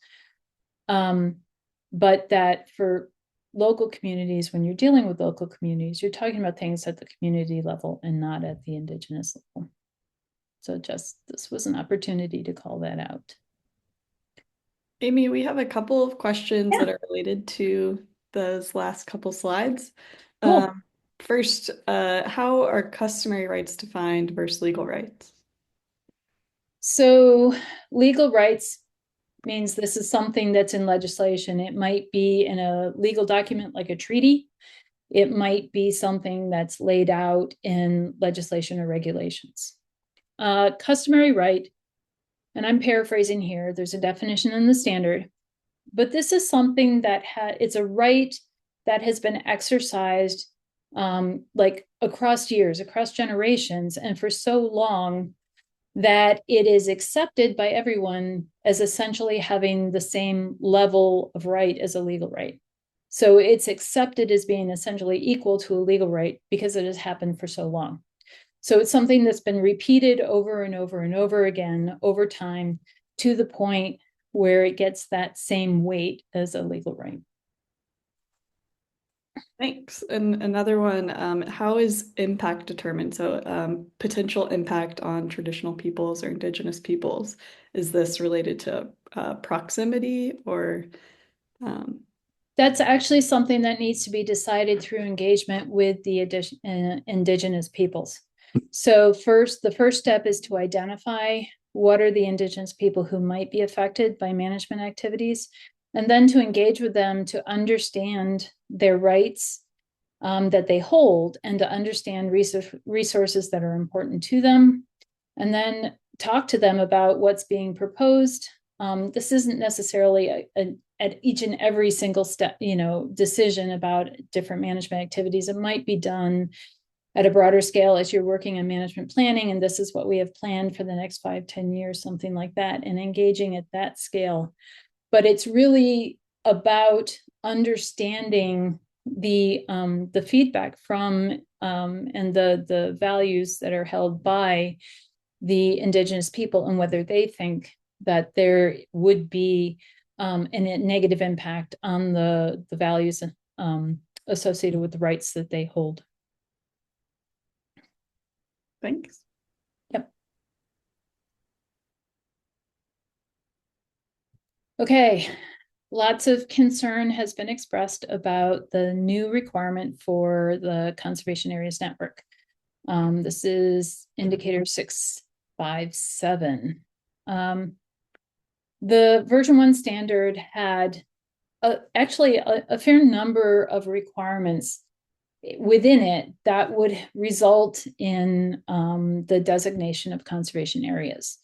But that for local communities, when you're dealing with local communities, you're talking about things at the community level and not at the Indigenous level. So this was an opportunity to call that out. Amy, we have a couple of questions that are related to those last couple slides. Cool. First, how are customary rights defined versus legal rights? So legal rights means this is something that's in legislation. It might be in a legal document like a treaty. It might be something that's laid out in legislation or regulations. Customary right, and I'm paraphrasing here, there's a definition in the standard, but this is something that it's a right that has been exercised like across years, across generations, and for so long that it is accepted by everyone as essentially having the same level of right as a legal right. So it's accepted as being essentially equal to a legal right because it has happened for so long. So it's something that's been repeated over and over and over again over time to the point where it gets that same weight as a legal right. Thanks. And another one, how is impact determined? So, potential impact on traditional peoples or indigenous peoples. Is this related to proximity or? Um, That's actually something that needs to be decided through engagement with the indigenous peoples. So the first step is to identify what are the indigenous people who might be affected by management activities, and then to engage with them to understand their rights that they hold and to understand resources that are important to them, and then talk to them about what's being proposed. This isn't necessarily at each and every single step, decision about different management activities. It might be done at a broader scale as you're working on management planning, and this is what we have planned for the next 5-10 years, something like that, and engaging at that scale. But it's really about understanding the feedback from and the values that are held by the indigenous people and whether they think that there would be a negative impact on the values associated with the rights that they hold. Thanks. Yep. Okay. Lots of concern has been expressed about the new requirement for the Conservation Areas Network. This is indicator 657. The version 1 standard had actually a fair number of requirements within it that would result in the designation of conservation areas.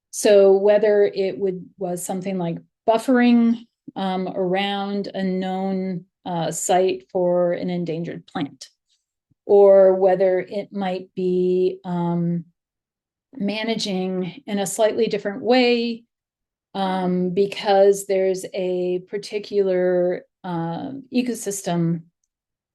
So whether it was something like buffering around a known site for an endangered plant, or whether it might be managing in a slightly different way because there's a particular ecosystem,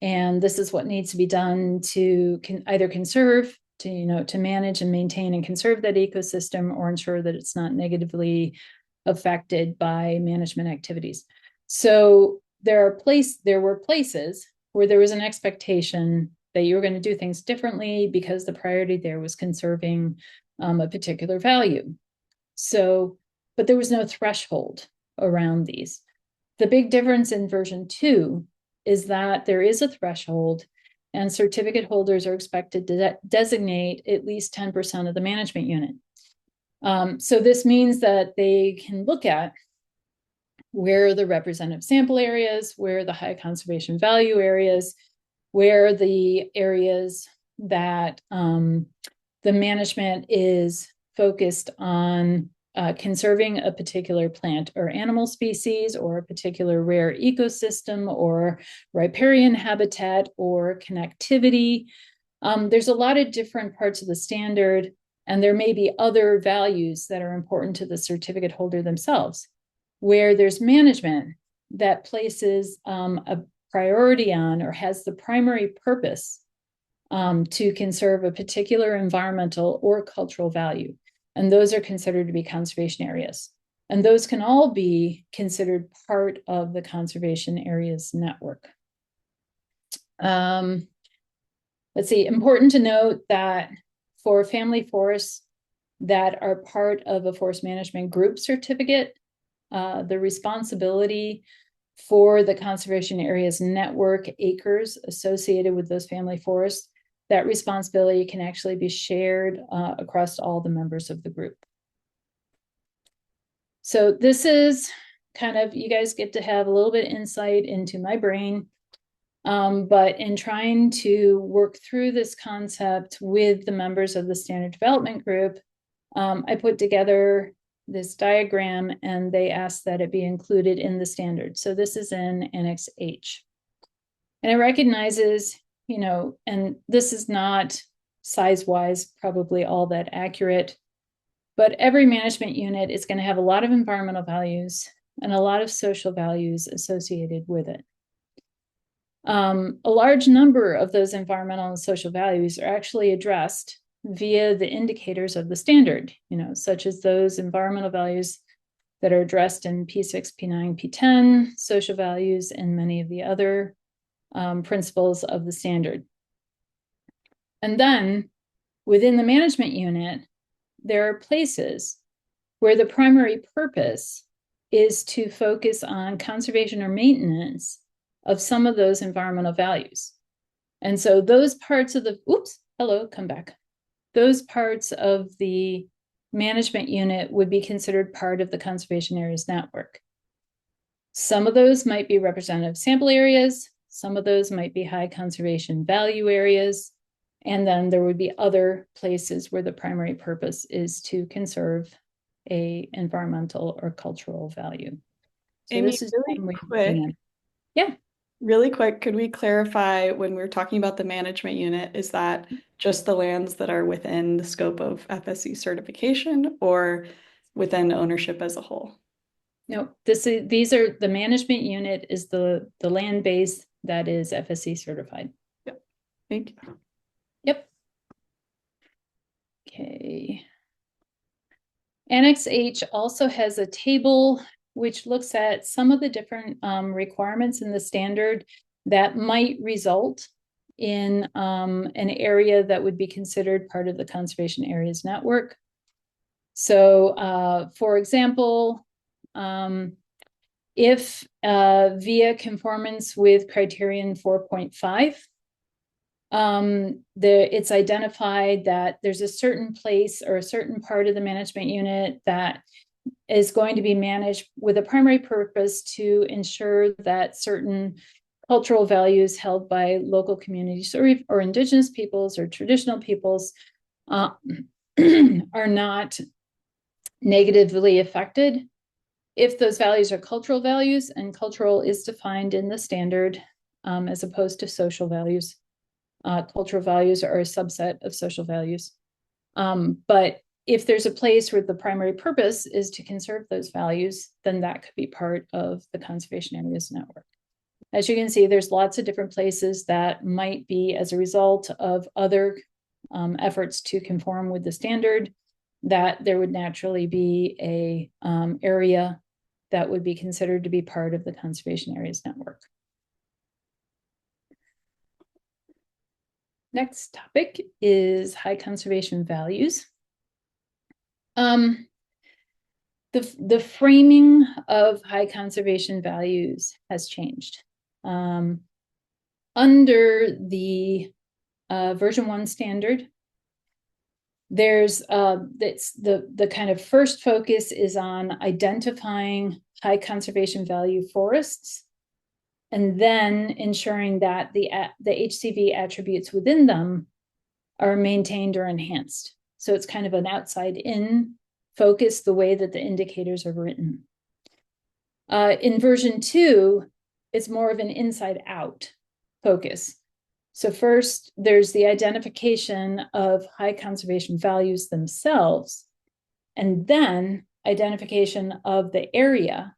and this is what needs to be done to either conserve, to manage and maintain and conserve that ecosystem, or ensure that it's not negatively affected by management activities. So there were places where there was an expectation that you were going to do things differently because the priority there was conserving a particular value. So, but there was no threshold around these. The big difference in version 2 is that there is a threshold, and certificate holders are expected to designate at least 10% of the management unit. So this means that they can look at where are the representative sample areas, where are the high conservation value areas, where are the areas that the management is focused on conserving a particular plant or animal species, or a particular rare ecosystem, or riparian habitat, or connectivity. There's a lot of different parts of the standard, and there may be other values that are important to the certificate holder themselves, where there's management that places a priority on or has the primary purpose to conserve a particular environmental or cultural value. And those are considered to be conservation areas. And those can all be considered part of the conservation areas network. Let's see, important to note that for family forests that are part of a forest management group certificate, the responsibility for the conservation areas network acres associated with those family forests, that responsibility can actually be shared across all the members of the group. So this is kind of, you guys get to have a little bit of insight into my brain. But in trying to work through this concept with the members of the standard development group, I put together this diagram, and they asked that it be included in the standard. So this is in Annex H. And it recognizes, and this is not size-wise probably all that accurate, But every management unit is going to have a lot of environmental values and a lot of social values associated with it. A large number of those environmental and social values are actually addressed via the indicators of the standard, such as those environmental values that are addressed in P6, P9, P10, social values, and many of the other principles of the standard. And then within the management unit, there are places where the primary purpose is to focus on conservation or maintenance of some of those environmental values. And so those parts of the, come back. Those parts of the management unit would be considered part of the conservation areas network. Some of those might be representative sample areas. Some of those might be high conservation value areas. And then there would be other places where the primary purpose is to conserve a environmental or cultural value. So Amy, this is really quick, could we clarify when we're talking about the management unit, is that just the lands that are within the scope of FSC certification or within ownership as a whole? No, these are the management unit is the land base that is FSC certified. Yep. Thank you. Yep. Okay. Annex H also has a table which looks at some of the different requirements in the standard that might result in an area that would be considered part of the conservation areas network. So, for example, if via conformance with criterion 4.5, it's identified that there's a certain place or a certain part of the management unit that is going to be managed with a primary purpose to ensure that certain cultural values held by local communities or indigenous peoples or traditional peoples are not negatively affected. If those values are cultural values, and cultural is defined in the standard as opposed to social values, cultural values are a subset of social values. But if there's a place where the primary purpose is to conserve those values, then that could be part of the conservation areas network. As you can see, there's lots of different places that might be as a result of other efforts to conform with the standard, that there would naturally be a area that would be considered to be part of the conservation areas network. Next topic is high conservation values. The framing of high conservation values has changed. Under the version 1 standard, there's the kind of first focus is on identifying high conservation value forests, and then ensuring that the HCV attributes within them are maintained or enhanced. So it's kind of an outside-in focus, the way that the indicators are written. In version 2, it's more of an inside-out focus. So first, there's the identification of high conservation values themselves, and then identification of the area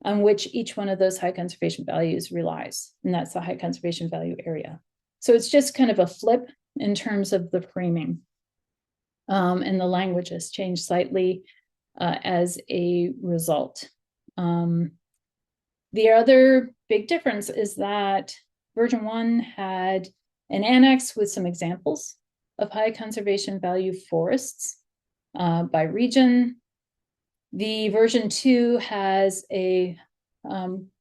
on which each one of those high conservation values relies, and that's the high conservation value area. So it's just kind of a flip in terms of the framing. And the language has changed slightly as a result. The other big difference is that version 1 had an annex with some examples of high conservation value forests by region. The version 2 has a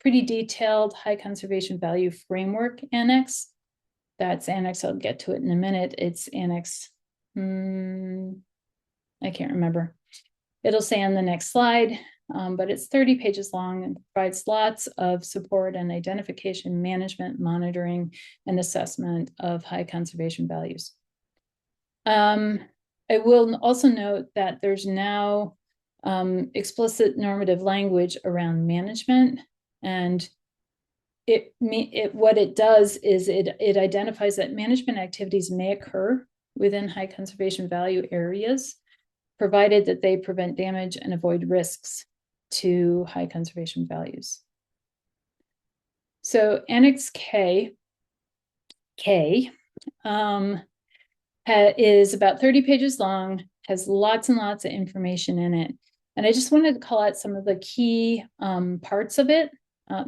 pretty detailed high conservation value framework annex. That's annex, I'll get to it in a minute. It's annex, I can't remember. It'll say on the next slide, but it's 30 pages long and provides lots of support and identification, management, monitoring, and assessment of high conservation values. I will also note that there's now explicit normative language around management, and what it does is it identifies that management activities may occur within high conservation value areas provided that they prevent damage and avoid risks to high conservation values. So Annex K is about 30 pages long, has lots and lots of information in it. And I just wanted to call out some of the key parts of it.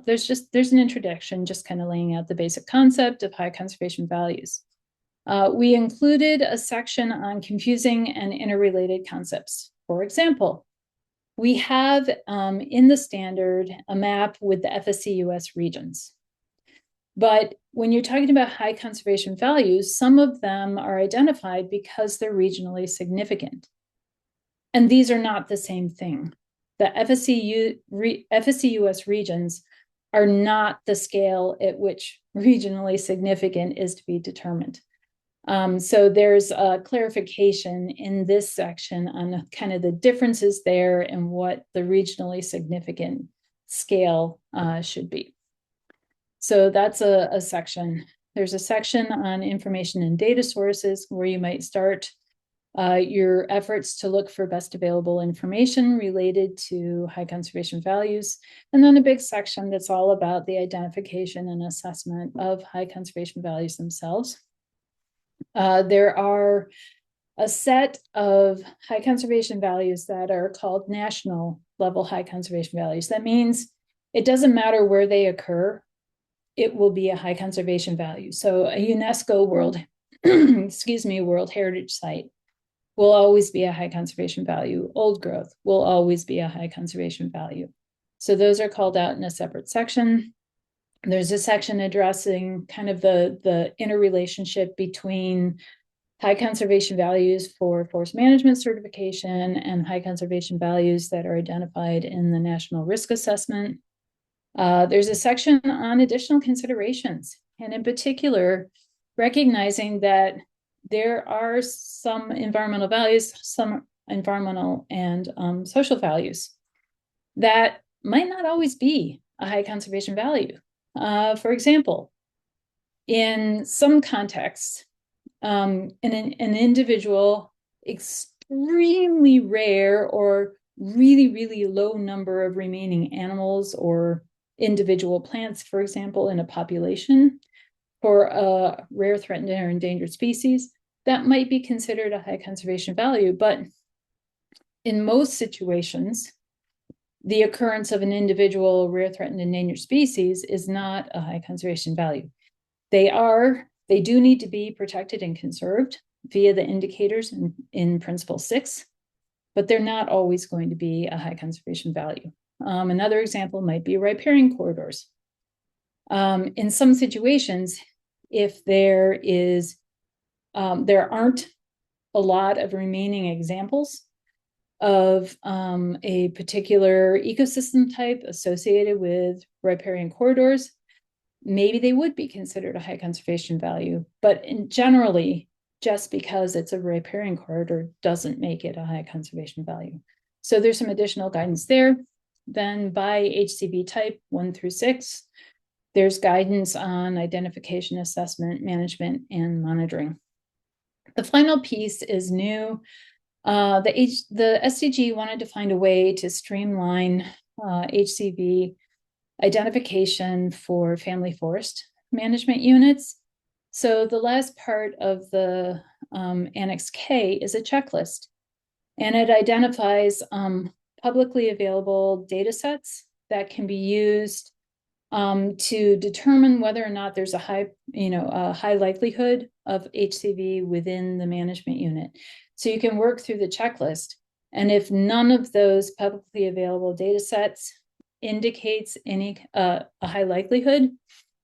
There's an introduction, just kind of laying out the basic concept of high conservation values. We included a section on confusing and interrelated concepts. For example, we have in the standard a map with the FSC US regions. But when you're talking about high conservation values, some of them are identified because they're regionally significant. And these are not the same thing. The FSC US regions are not the scale at which regionally significant is to be determined. So there's a clarification in this section on kind of the differences there and what the regionally significant scale should be. So that's a section. There's a section on information and data sources where you might start your efforts to look for best available information related to high conservation values. And then a big section that's all about the identification and assessment of high conservation values themselves. There are a set of high conservation values that are called national level high conservation values. That means it doesn't matter where they occur, it will be a high conservation value. So a UNESCO World Heritage Site will always be a high conservation value. Old growth will always be a high conservation value. So those are called out in a separate section. There's a section addressing kind of the interrelationship between high conservation values for forest management certification and high conservation values that are identified in the National Risk Assessment. There's a section on additional considerations, and in particular, recognizing that there are some environmental values, some environmental and social values that might not always be a high conservation value. For example, in some contexts, an individual extremely rare or really, really low number of remaining animals or individual plants, for example, in a population for a rare, threatened, or endangered species, that might be considered a high conservation value. But in most situations, the occurrence of an individual rare, threatened, endangered species is not a high conservation value. They do need to be protected and conserved via the indicators in Principle 6, but they're not always going to be a high conservation value. Another example might be riparian corridors. In some situations, if there aren't a lot of remaining examples of a particular ecosystem type associated with riparian corridors, maybe they would be considered a high conservation value. But generally, just because it's a riparian corridor doesn't make it a high conservation value. So there's some additional guidance there. Then by HCV type 1 through 6, there's guidance on identification, assessment, management, and monitoring. The final piece is new. The SDG wanted to find a way to streamline HCV identification for family forest management units. So the last part of the Annex K is a checklist, and it identifies publicly available data sets that can be used to determine whether or not there's a high likelihood of HCV within the management unit. So you can work through the checklist, and if none of those publicly available data sets indicates a high likelihood,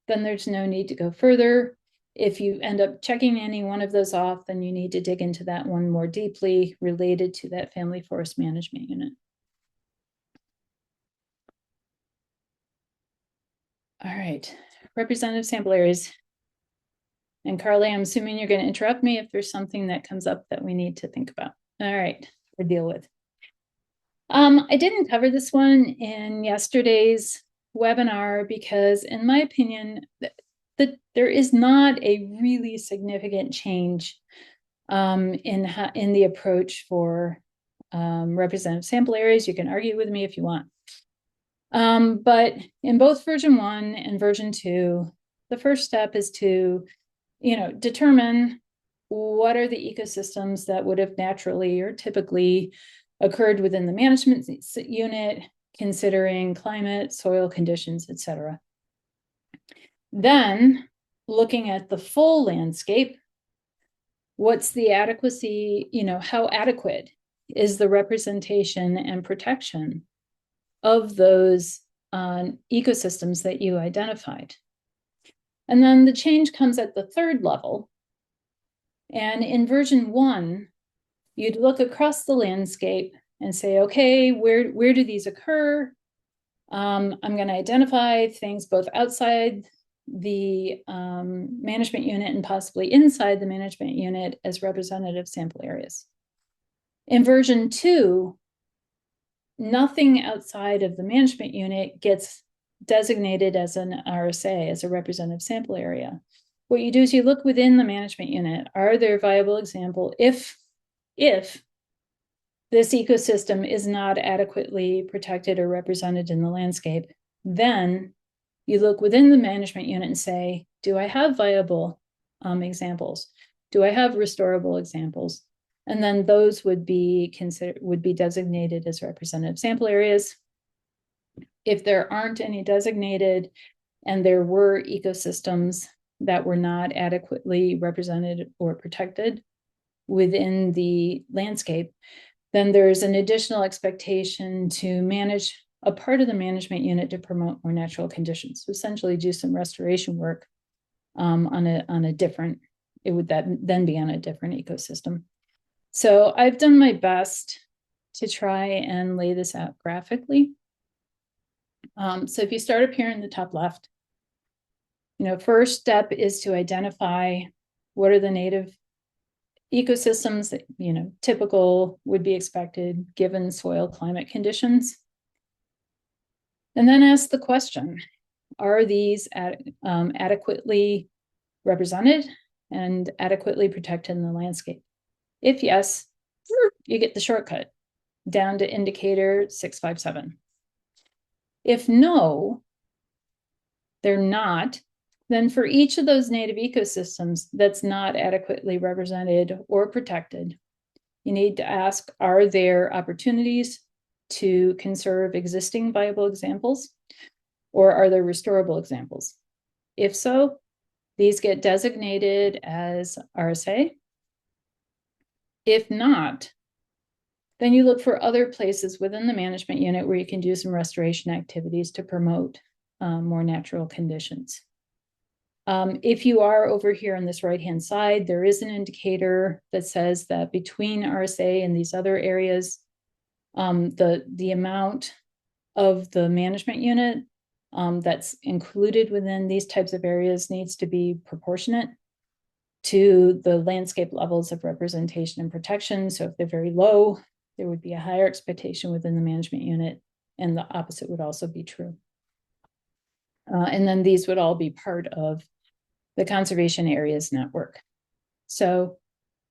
then there's no need to go further. If you end up checking any one of those off, then you need to dig into that one more deeply related to that family forest management unit. All right, representative sample areas. And Carly, I'm assuming you're going to interrupt me if there's something that comes up that we need to think about. All right, or deal with. I didn't cover this one in yesterday's webinar because, in my opinion, there is not a really significant change in the approach for representative sample areas. You can argue with me if you want. But in both version 1 and version 2, the first step is to, determine what are the ecosystems that would have naturally or typically occurred within the management unit, considering climate, soil conditions, etc. Then, looking at the full landscape, what's the adequacy, how adequate is the representation and protection of those ecosystems that you identified? And then the change comes at the third level. And in version 1, you'd look across the landscape and say, okay, where do these occur? I'm going to identify things both outside the management unit and possibly inside the management unit as representative sample areas. In version 2, nothing outside of the management unit gets designated as an RSA, as a representative sample area. What you do is you look within the management unit. Are there viable examples if this ecosystem is not adequately protected or represented in the landscape? Then you look within the management unit and say, do I have viable examples? Do I have restorable examples? And then those would be designated as representative sample areas. If there aren't any designated and there were ecosystems that were not adequately represented or protected within the landscape, then there's an additional expectation to manage a part of the management unit to promote more natural conditions. So essentially do some restoration work on a different, it would then be on a different ecosystem. So I've done my best to try and lay this out graphically. So if you start up here in the top left, first step is to identify what are the native ecosystems that, typical would be expected given soil climate conditions. And then ask the question, are these adequately represented and adequately protected in the landscape? If yes, you get the shortcut down to indicator 657. If no, they're not, then for each of those native ecosystems that's not adequately represented or protected, you need to ask, are there opportunities to conserve existing viable examples, or are there restorable examples? If so, these get designated as RSA. If not, then you look for other places within the management unit where you can do some restoration activities to promote more natural conditions. If you are over here on this right-hand side, there is an indicator that says that between RSA and these other areas, the amount of the management unit that's included within these types of areas needs to be proportionate to the landscape levels of representation and protection. So if they're very low, there would be a higher expectation within the management unit, and the opposite would also be true. And then these would all be part of the conservation areas network. So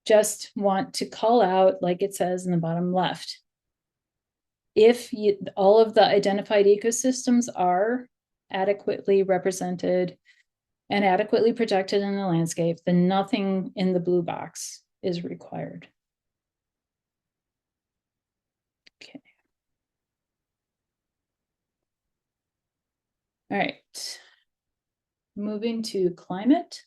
just want to call out, like it says in the bottom left, if all of the identified ecosystems are adequately represented and adequately protected in the landscape, then nothing in the blue box is required. Okay. All right. Moving to climate.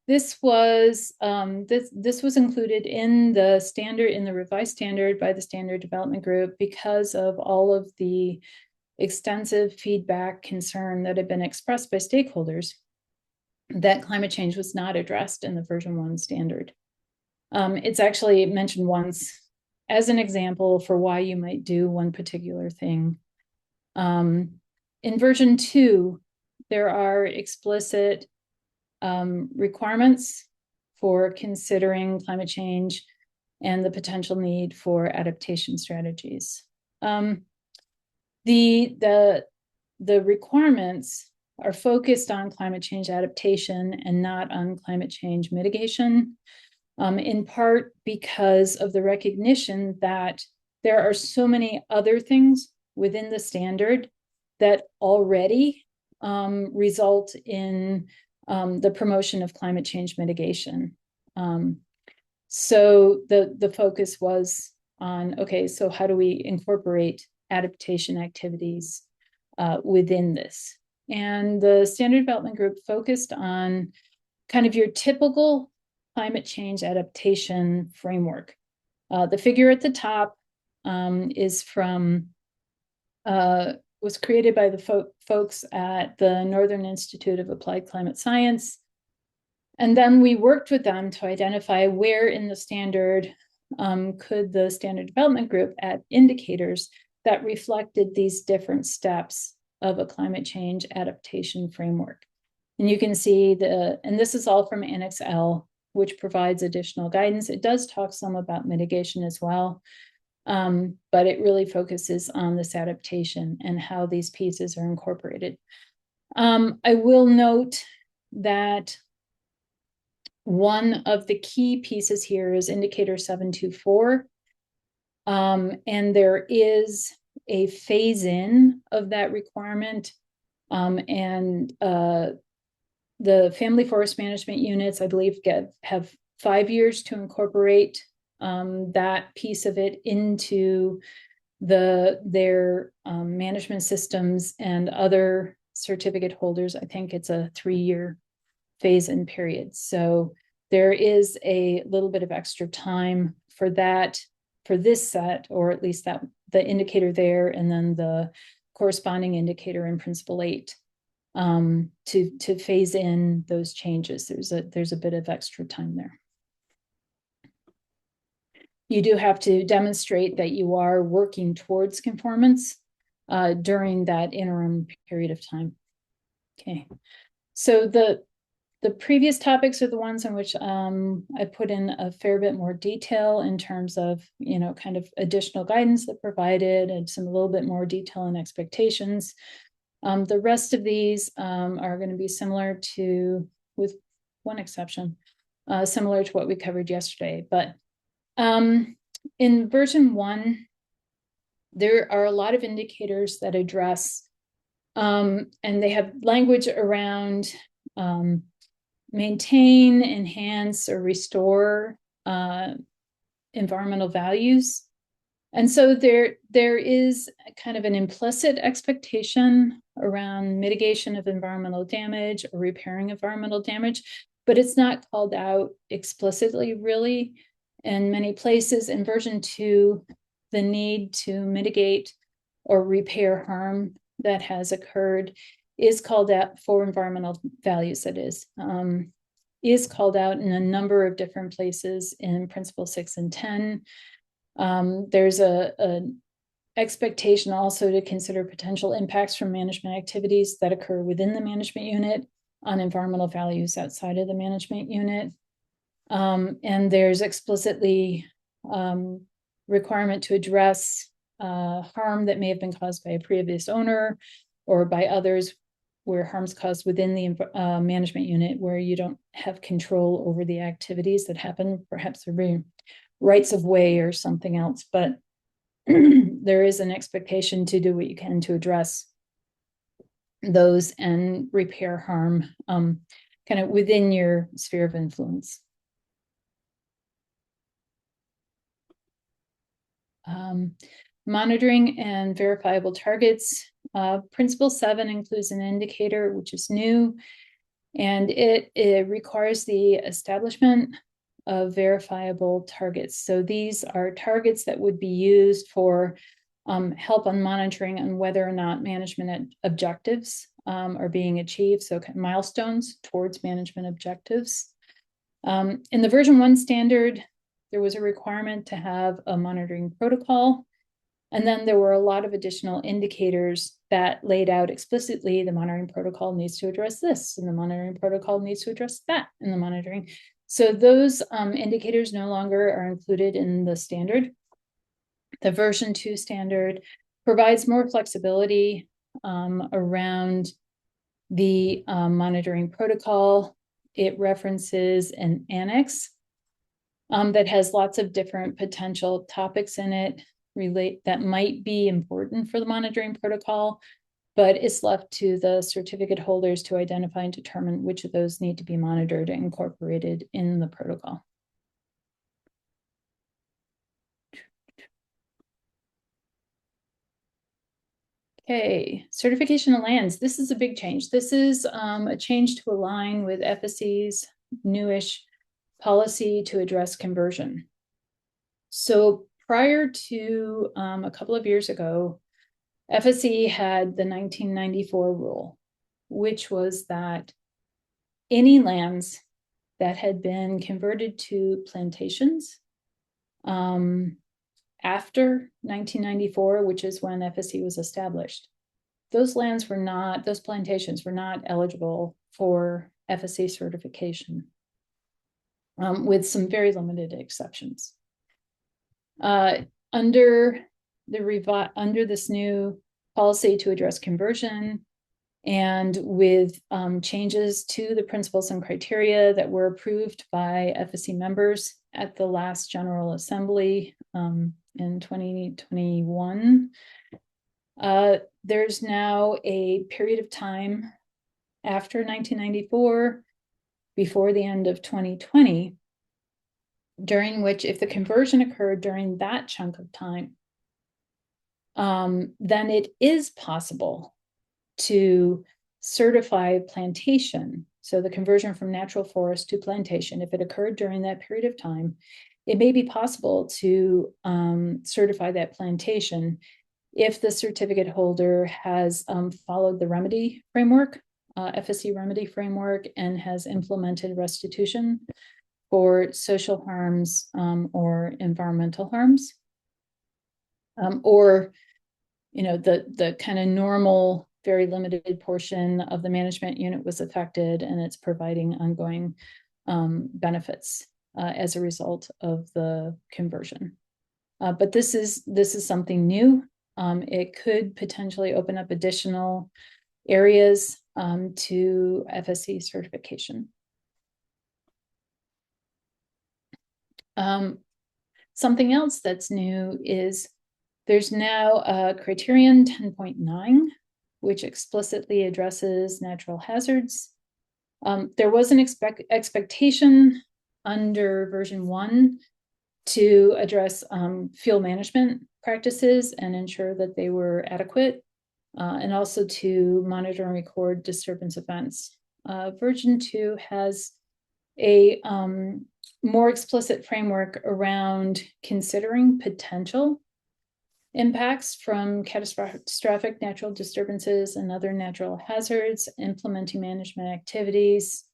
This was included in the standard, in the revised standard by the Standard Development Group, because of all of the extensive feedback concern that had been expressed by stakeholders that climate change was not addressed in the version 1 standard. It's actually mentioned once as an example for why you might do one particular thing. In version 2, there are explicit requirements for considering climate change and the potential need for adaptation strategies. The requirements are focused on climate change adaptation and not on climate change mitigation. in part because of the recognition that there are so many other things within the standard that already result in the promotion of climate change mitigation. So the focus was on, okay, so how do we incorporate adaptation activities within this? And the Standard Development Group focused on kind of your typical climate change adaptation framework. The figure at the top is from, was created by the folks at the Northern Institute of Applied Climate Science. And then we worked with them to identify where in the standard could the Standard Development Group add indicators that reflected these different steps of a climate change adaptation framework. And you can see and this is all from Annex L, which provides additional guidance. It does talk some about mitigation as well, but it really focuses on this adaptation and how these pieces are incorporated. I will note that one of the key pieces here is indicator 724. And there is a phase-in of that requirement. The family forest management units, I believe, have 5 years to incorporate that piece of it into their management systems, and other certificate holders, I think it's a 3-year phase-in period. So there is a little bit of extra time for that, for this set, or at least that the indicator there, and then the corresponding indicator in Principle 8 to phase in those changes. There's a bit of extra time there. You do have to demonstrate that you are working towards conformance during that interim period of time. Okay, so the previous topics are the ones in which I put in a fair bit more detail in terms of, kind of additional guidance that provided, and a little bit more detail and expectations. The rest of these are going to be similar to, with one exception, similar to what we covered yesterday. But in version 1, there are a lot of indicators that address, and they have language around maintain, enhance, or restore environmental values. And so there is kind of an implicit expectation around mitigation of environmental damage or repairing environmental damage, but it's not called out explicitly, really. In many places in version 2, the need to mitigate or repair harm that has occurred is called out for environmental values, that is called out in a number of different places in Principle 6 and 10. There's an expectation also to consider potential impacts from management activities that occur within the management unit on environmental values outside of the management unit. And there's explicitly requirement to address harm that may have been caused by a previous owner or by others, where harm's caused within the management unit, where you don't have control over the activities that happen. Perhaps there be rights of way or something else, but there is an expectation to do what you can to address those and repair harm kind of within your sphere of influence. Monitoring and verifiable targets. Principle 7 includes an indicator, which is new, and it requires the establishment of verifiable targets. So these are targets that would be used for help on monitoring on whether or not management objectives are being achieved, so milestones towards management objectives. In the version 1 standard, there was a requirement to have a monitoring protocol. And then there were a lot of additional indicators that laid out explicitly the monitoring protocol needs to address this, and the monitoring protocol needs to address that in the monitoring. So those indicators no longer are included in the standard. The version 2 standard provides more flexibility around the monitoring protocol. It references an annex that has lots of different potential topics in it that might be important for the monitoring protocol, but it's left to the certificate holders to identify and determine which of those need to be monitored and incorporated in the protocol. Okay, certification of lands. This is a big change. This is a change to align with FSC's newish policy to address conversion. So prior to a couple of years ago, FSC had the 1994 rule, which was that any lands that had been converted to plantations after 1994, which is when FSC was established, those plantations were not eligible for FSC certification, with some very limited exceptions. Under this new policy to address conversion, and with changes to the principles and criteria that were approved by FSC members at the last General Assembly in 2021, there's now a period of time after 1994, before the end of 2020, during which, if the conversion occurred during that chunk of time, then it is possible to certify plantation. So the conversion from natural forest to plantation, if it occurred during that period of time, it may be possible to certify that plantation if the certificate holder has followed the remedy framework, FSC remedy framework, and has implemented restitution for social harms or environmental harms, or the kind of normal, very limited portion of the management unit was affected, and it's providing ongoing benefits as a result of the conversion. But this is something new. It could potentially open up additional areas to FSC certification. Something else that's new is there's now a criterion 10.9, which explicitly addresses natural hazards. There was an expectation under version 1 to address field management practices and ensure that they were adequate, and also to monitor and record disturbance events. Version 2 has a more explicit framework around considering potential impacts from catastrophic natural disturbances and other natural hazards, implementing management activities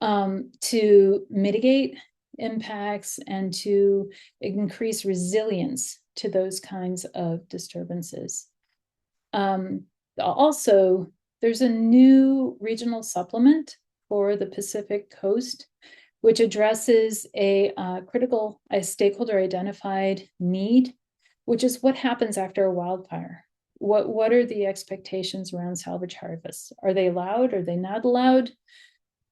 to mitigate impacts and to increase resilience to those kinds of disturbances. Also, there's a new regional supplement for the Pacific Coast, which addresses a stakeholder identified need, which is what happens after a wildfire. What are the expectations around salvage harvests? Are they allowed? Are they not allowed?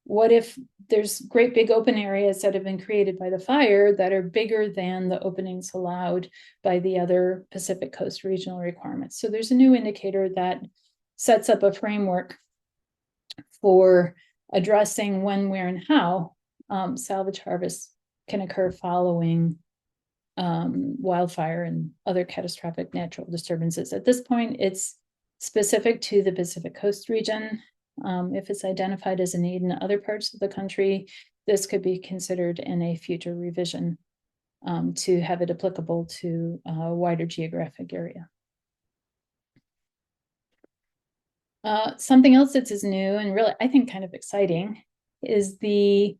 What if there's great big open areas that have been created by the fire that are bigger than the openings allowed by the other Pacific Coast regional requirements? So there's a new indicator that sets up a framework for addressing when, where, and how salvage harvests can occur following wildfire and other catastrophic natural disturbances. At this point, it's specific to the Pacific Coast region. If it's identified as a need in other parts of the country, this could be considered in a future revision to have it applicable to a wider geographic area. Something else that's is new and really, I think, kind of exciting is the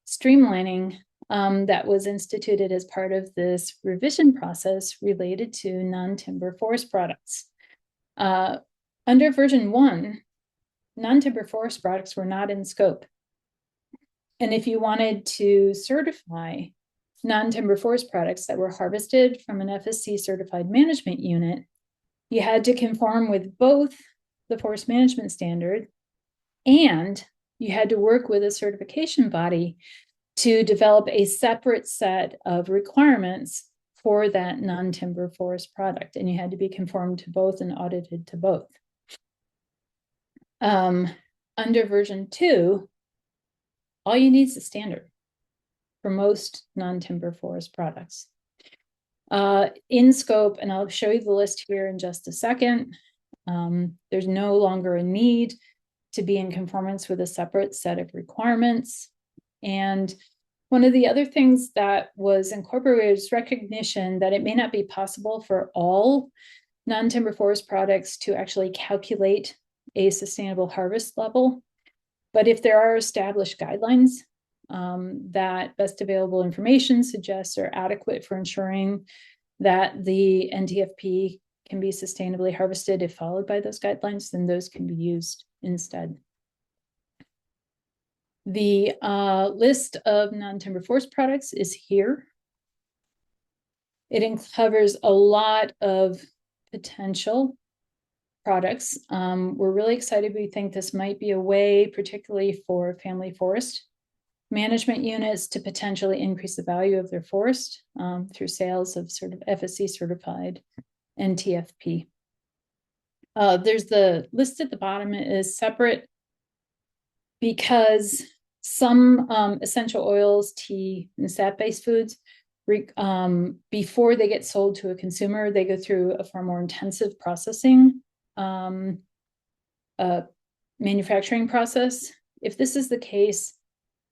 streamlining that was instituted as part of this revision process related to non-timber forest products. Under version 1, non-timber forest products were not in scope. And if you wanted to certify non-timber forest products that were harvested from an FSC certified management unit, you had to conform with both the forest management standard, and you had to work with a certification body to develop a separate set of requirements for that non-timber forest product, and you had to be conformed to both and audited to both. Under version 2, all you need is a standard for most non-timber forest products. In scope, and I'll show you the list here in just a second, there's no longer a need to be in conformance with a separate set of requirements. And one of the other things that was incorporated is recognition that it may not be possible for all non-timber forest products to actually calculate a sustainable harvest level. But if there are established guidelines that best available information suggests are adequate for ensuring that the NTFP can be sustainably harvested if followed by those guidelines, then those can be used instead. The list of non-timber forest products is here. It covers a lot of potential products. We're really excited. We think this might be a way, particularly for family forest management units, to potentially increase the value of their forest through sales of sort of FSC certified NTFP. There's the list at the bottom is separate because some essential oils, tea, and sap-based foods, before they get sold to a consumer, they go through a far more intensive processing manufacturing process. If this is the case,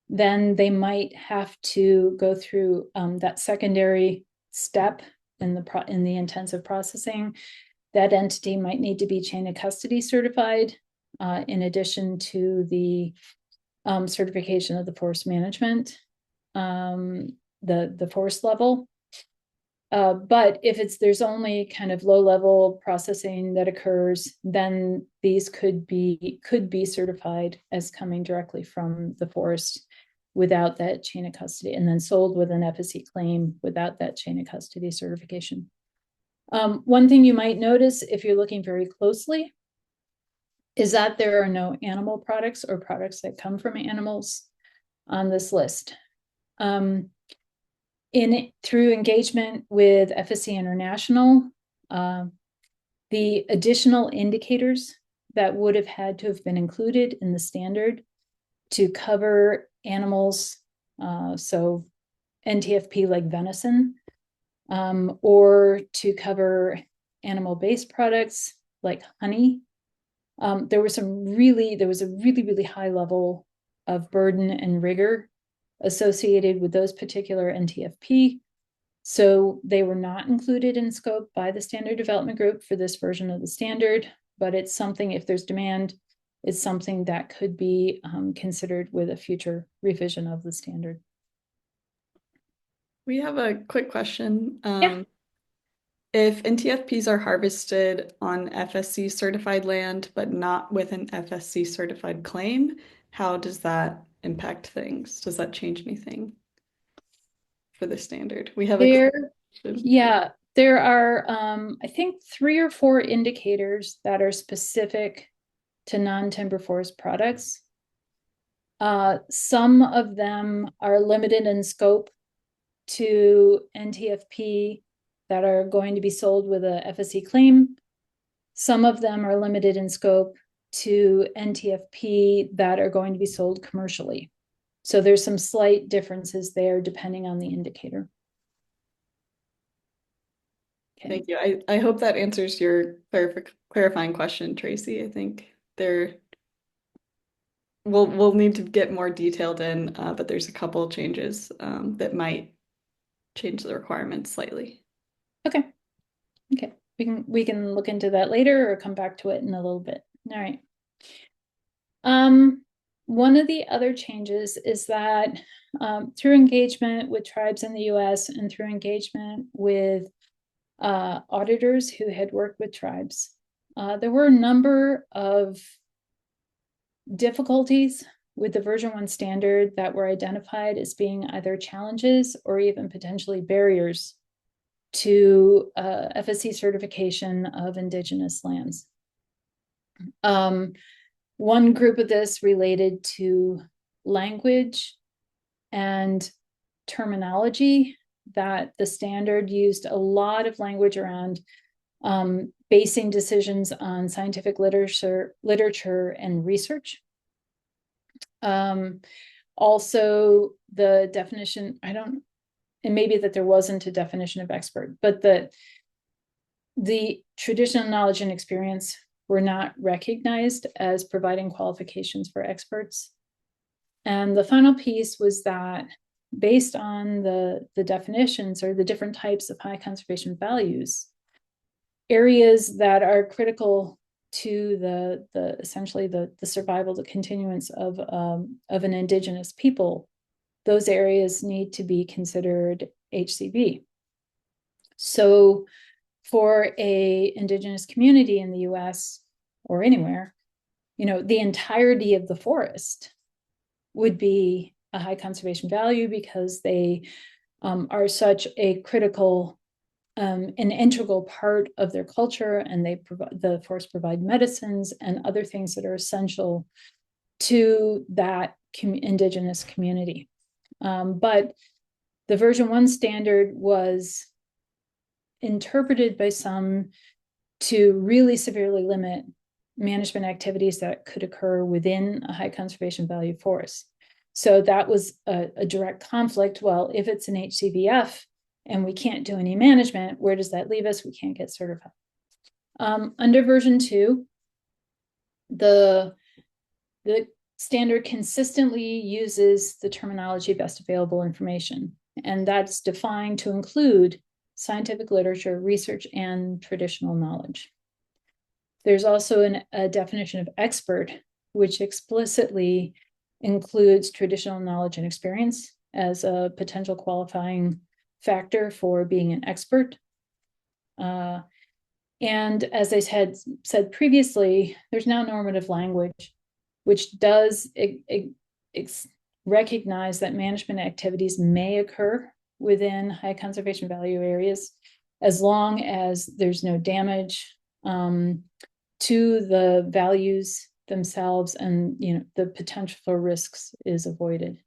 then they might have to go through that secondary step in the intensive processing. That entity might need to be chain of custody certified, in addition to the certification of the forest management, the forest level. But if there's only kind of low level processing that occurs, then these could be certified as coming directly from the forest without that chain of custody, and then sold with an FSC claim without that chain of custody certification. One thing you might notice if you're looking very closely is that there are no animal products or products that come from animals on this list. Through engagement with FSC International, the additional indicators that would have had to have been included in the standard to cover animals, so NTFP like venison, or to cover animal-based products like honey. There was a really high level of burden and rigor associated with those particular NTFP. So they were not included in scope by the standard development group for this version of the standard, but it's something, if there's demand, it's something that could be considered with a future revision of the standard. We have a quick question. Yeah. If NTFPs are harvested on FSC certified land, but not with an FSC certified claim, how does that impact things? Does that change anything for the standard? We have yeah, there are, I think 3 or 4 indicators that are specific to non-timber forest products. Some of them are limited in scope to NTFP that are going to be sold with a FSC claim. Some of them are limited in scope to NTFP that are going to be sold commercially. So there's some slight differences there depending on the indicator. Okay. Thank you. I hope that answers your clarifying question, Tracy. I think we'll need to get more detailed in, but there's a couple of changes that might change the requirements slightly. Okay. We can look into that later or come back to it in a little bit. All right. One of the other changes is that through engagement with tribes in the US and through engagement with auditors who had worked with tribes, there were a number of difficulties with the version 1 standard that were identified as being either challenges or even potentially barriers to FSC certification of indigenous lands. One group of this related to language and terminology, that the standard used a lot of language around basing decisions on scientific literature and research. Also, the definition, and maybe that there wasn't a definition of expert, but the traditional knowledge and experience were not recognized as providing qualifications for experts. And the final piece was that based on the definitions or the different types of high conservation values, areas that are critical to the essentially the survival, the continuance of an indigenous people, those areas need to be considered HCV. So for a indigenous community in the US or anywhere, the entirety of the forest would be a high conservation value because they are such a critical an integral part of their culture, and the forests provide medicines and other things that are essential to that indigenous community. But the version 1 standard was interpreted by some to really severely limit management activities that could occur within a high conservation value forest. So that was a direct conflict. Well, if it's an HCVF and we can't do any management, where does that leave us? We can't get certified. Under version 2, the standard consistently uses the terminology best available information, and that's defined to include scientific literature, research, and traditional knowledge. There's also a definition of expert, which explicitly includes traditional knowledge and experience as a potential qualifying factor for being an expert. And as I said previously, there's now normative language, which does recognize that management activities may occur within high conservation value areas, as long as there's no damage to the values themselves, and the potential for risks is avoided.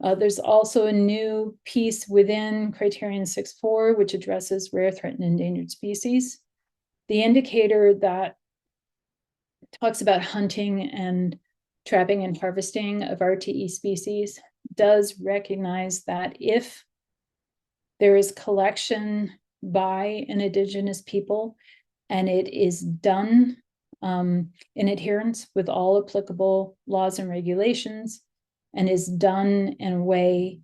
There's also a new piece within Criterion 6.4, which addresses rare, threatened, endangered species. The indicator that talks about hunting and trapping and harvesting of RTE species does recognize that if there is collection by an indigenous people and it is done in adherence with all applicable laws and regulations, and is done in a way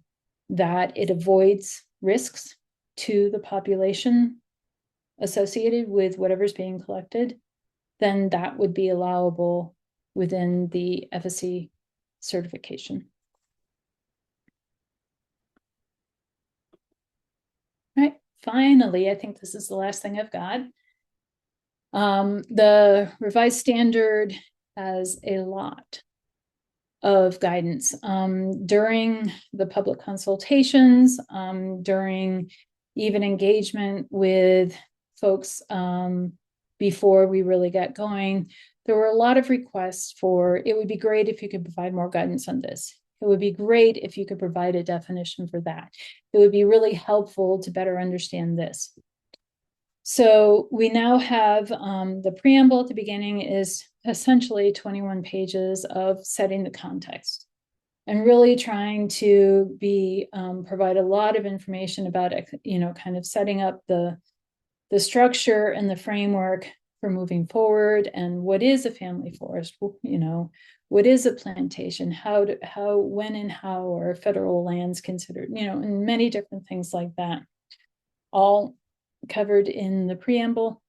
that it avoids risks to the population associated with whatever's being collected, then that would be allowable within the FSC certification. All right, finally, I think this is the last thing I've got. The revised standard has a lot of guidance during the public consultations, during even engagement with folks before we really got going. There were a lot of requests for, it would be great if you could provide more guidance on this. It would be great if you could provide a definition for that. It would be really helpful to better understand this. So we now have the preamble at the beginning is essentially 21 pages of setting the context and really trying to provide a lot of information about, kind of setting up the structure and the framework for moving forward, and what is a family forest, what is a plantation, when and how are federal lands considered, and many different things like that, all covered in the preamble.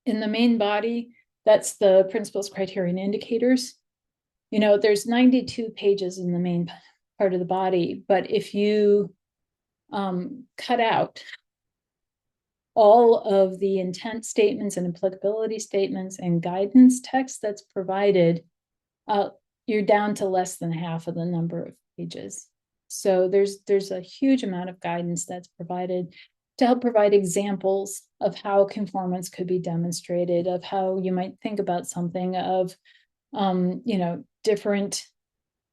In the main body, that's the principles, criteria, and indicators. There's 92 pages in the main part of the body, but if you cut out all of the intent statements and applicability statements and guidance text that's provided, you're down to less than half of the number of pages. So there's a huge amount of guidance that's provided to help provide examples of how conformance could be demonstrated, of how you might think about something, of different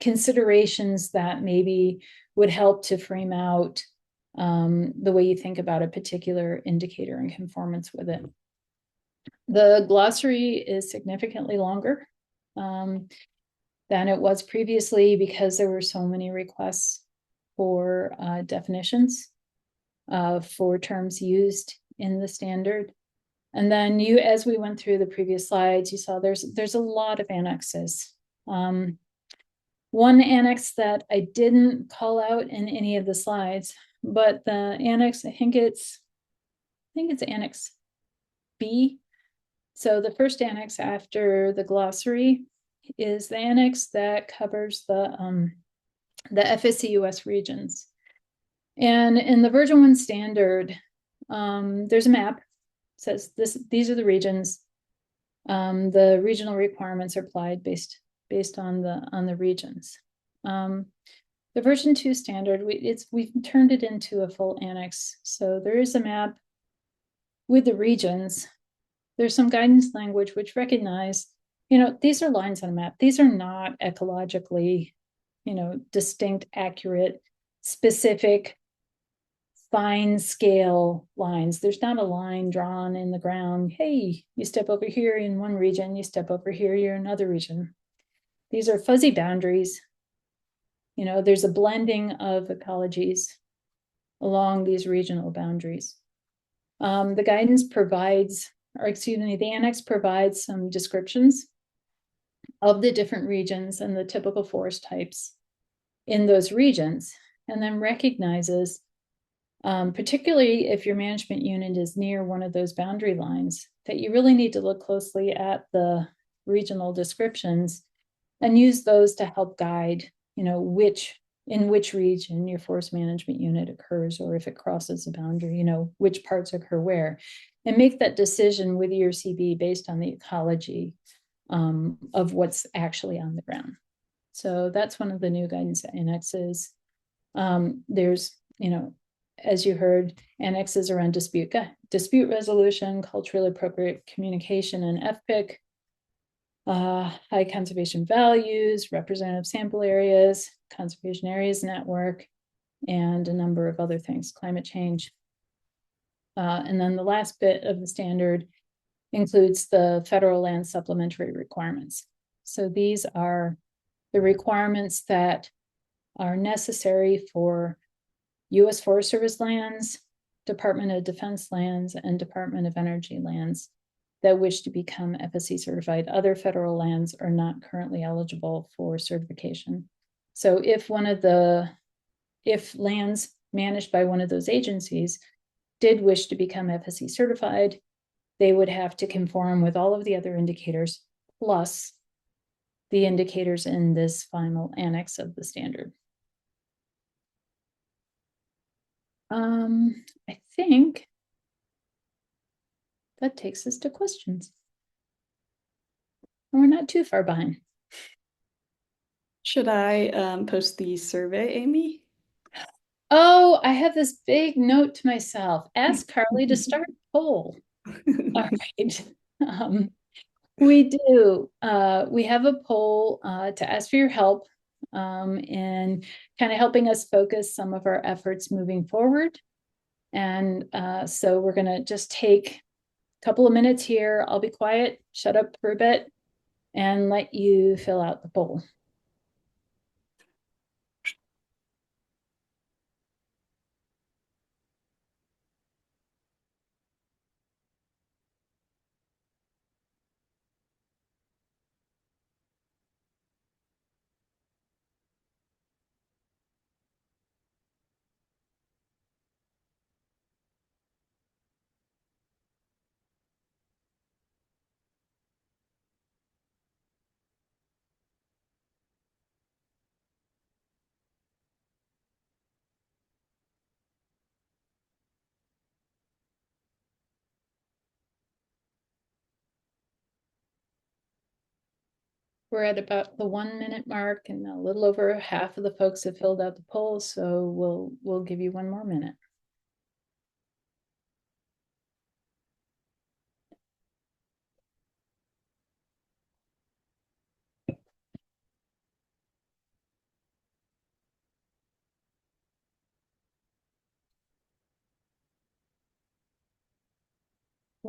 considerations that maybe would help to frame out the way you think about a particular indicator in conformance with it. The glossary is significantly longer than it was previously because there were so many requests for definitions for terms used in the standard. And then as we went through the previous slides, you saw there's a lot of annexes. One annex that I didn't call out in any of the slides, but the annex, I think it's Annex B. So the first annex after the glossary is the annex that covers the FSC US regions. And in the version 1 standard, there's a map. It says these are the regions. The regional requirements are applied based on the regions. The version 2 standard, we've turned it into a full annex. So there is a map with the regions. There's some guidance language which recognize, these are lines on a map. These are not ecologically, distinct, accurate, specific, fine scale lines. There's not a line drawn in the ground. Hey, you step over here in one region, you step over here, you're in another region. These are fuzzy boundaries. There's a blending of ecologies along these regional boundaries. The guidance provides, the annex provides some descriptions of the different regions and the typical forest types in those regions, and then recognizes, particularly if your management unit is near one of those boundary lines, that you really need to look closely at the regional descriptions and use those to help guide, in which region your forest management unit occurs, or if it crosses a boundary, which parts occur where, and make that decision with your CB based on the ecology of what's actually on the ground. So that's one of the new guidance annexes. There's, as you heard, annexes around dispute resolution, culturally appropriate communication, and FPIC, high conservation values, representative sample areas, conservation areas network, and a number of other things, climate change. And then the last bit of the standard includes the federal land supplementary requirements. So these are the requirements that are necessary for US Forest Service lands, Department of Defense lands, and Department of Energy lands that wish to become FSC certified. Other federal lands are not currently eligible for certification. So if lands managed by one of those agencies did wish to become FSC certified, they would have to conform with all of the other indicators, plus the indicators in this final annex of the standard. I think that takes us to questions. We're not too far behind. Should I post the survey, Amy? Oh, I have this big note to myself. Ask Carly to start a poll. All right. We do. We have a poll to ask for your help in kind of helping us focus some of our efforts moving forward. And so we're going to just take a couple of minutes here. I'll be quiet, shut up for a bit, and let you fill out the poll. We're at about the 1 minute mark, and a little over half of the folks have filled out the poll, so we'll give you 1 more minute.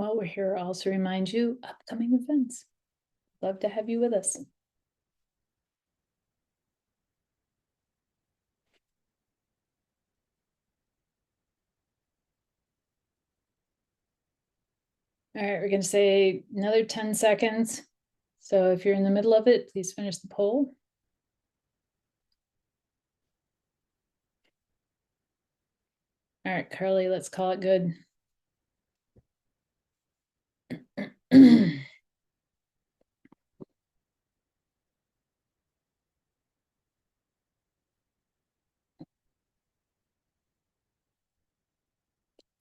while we're here, I'll also remind you upcoming events. Love to have you with us. All right, we're going to say another 10 seconds. So if you're in the middle of it, please finish the poll. All right, Carly, let's call it good.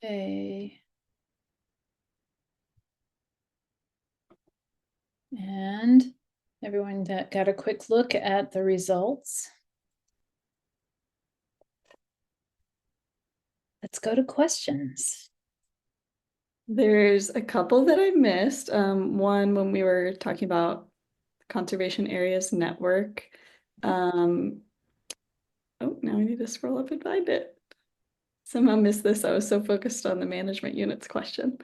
Okay. And everyone that got a quick look at the results. Let's go to questions. There's a couple that I missed. One when we were talking about Conservation Areas Network. Oh, now I need to scroll up and find it. Somehow missed this. I was so focused on the management units question.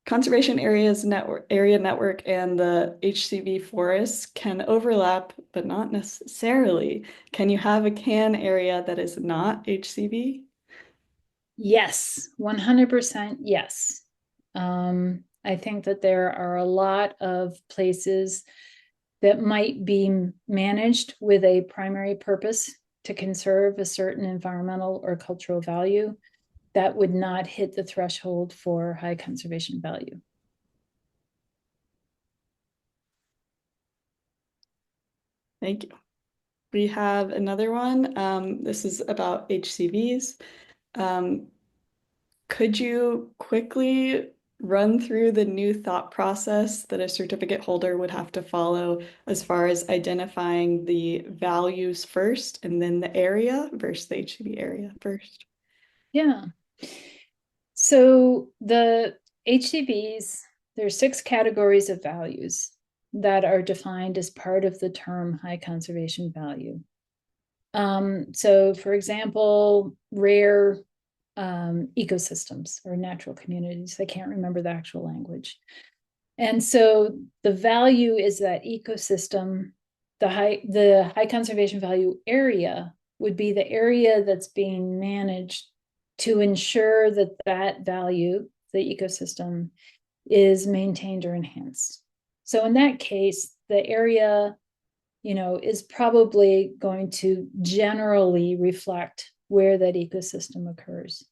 Conservation Areas Area Network and the HCV forests can overlap, but not necessarily. Can you have a CAN area that is not HCV? Yes, 100% yes. I think that there are a lot of places that might be managed with a primary purpose to conserve a certain environmental or cultural value that would not hit the threshold for high conservation value. Thank you. We have another one. This is about HCVs. Could you quickly run through the new thought process that a certificate holder would have to follow as far as identifying the values first and then the area versus the HCV area first? Yeah. So the HCVs, there's 6 categories of values that are defined as part of the term high conservation value. So for example, rare ecosystems or natural communities. I can't remember the actual language. And so the value is that ecosystem, the high conservation value area would be the area that's being managed to ensure that that value, the ecosystem, is maintained or enhanced. So in that case, the area, is probably going to generally reflect where that ecosystem occurs.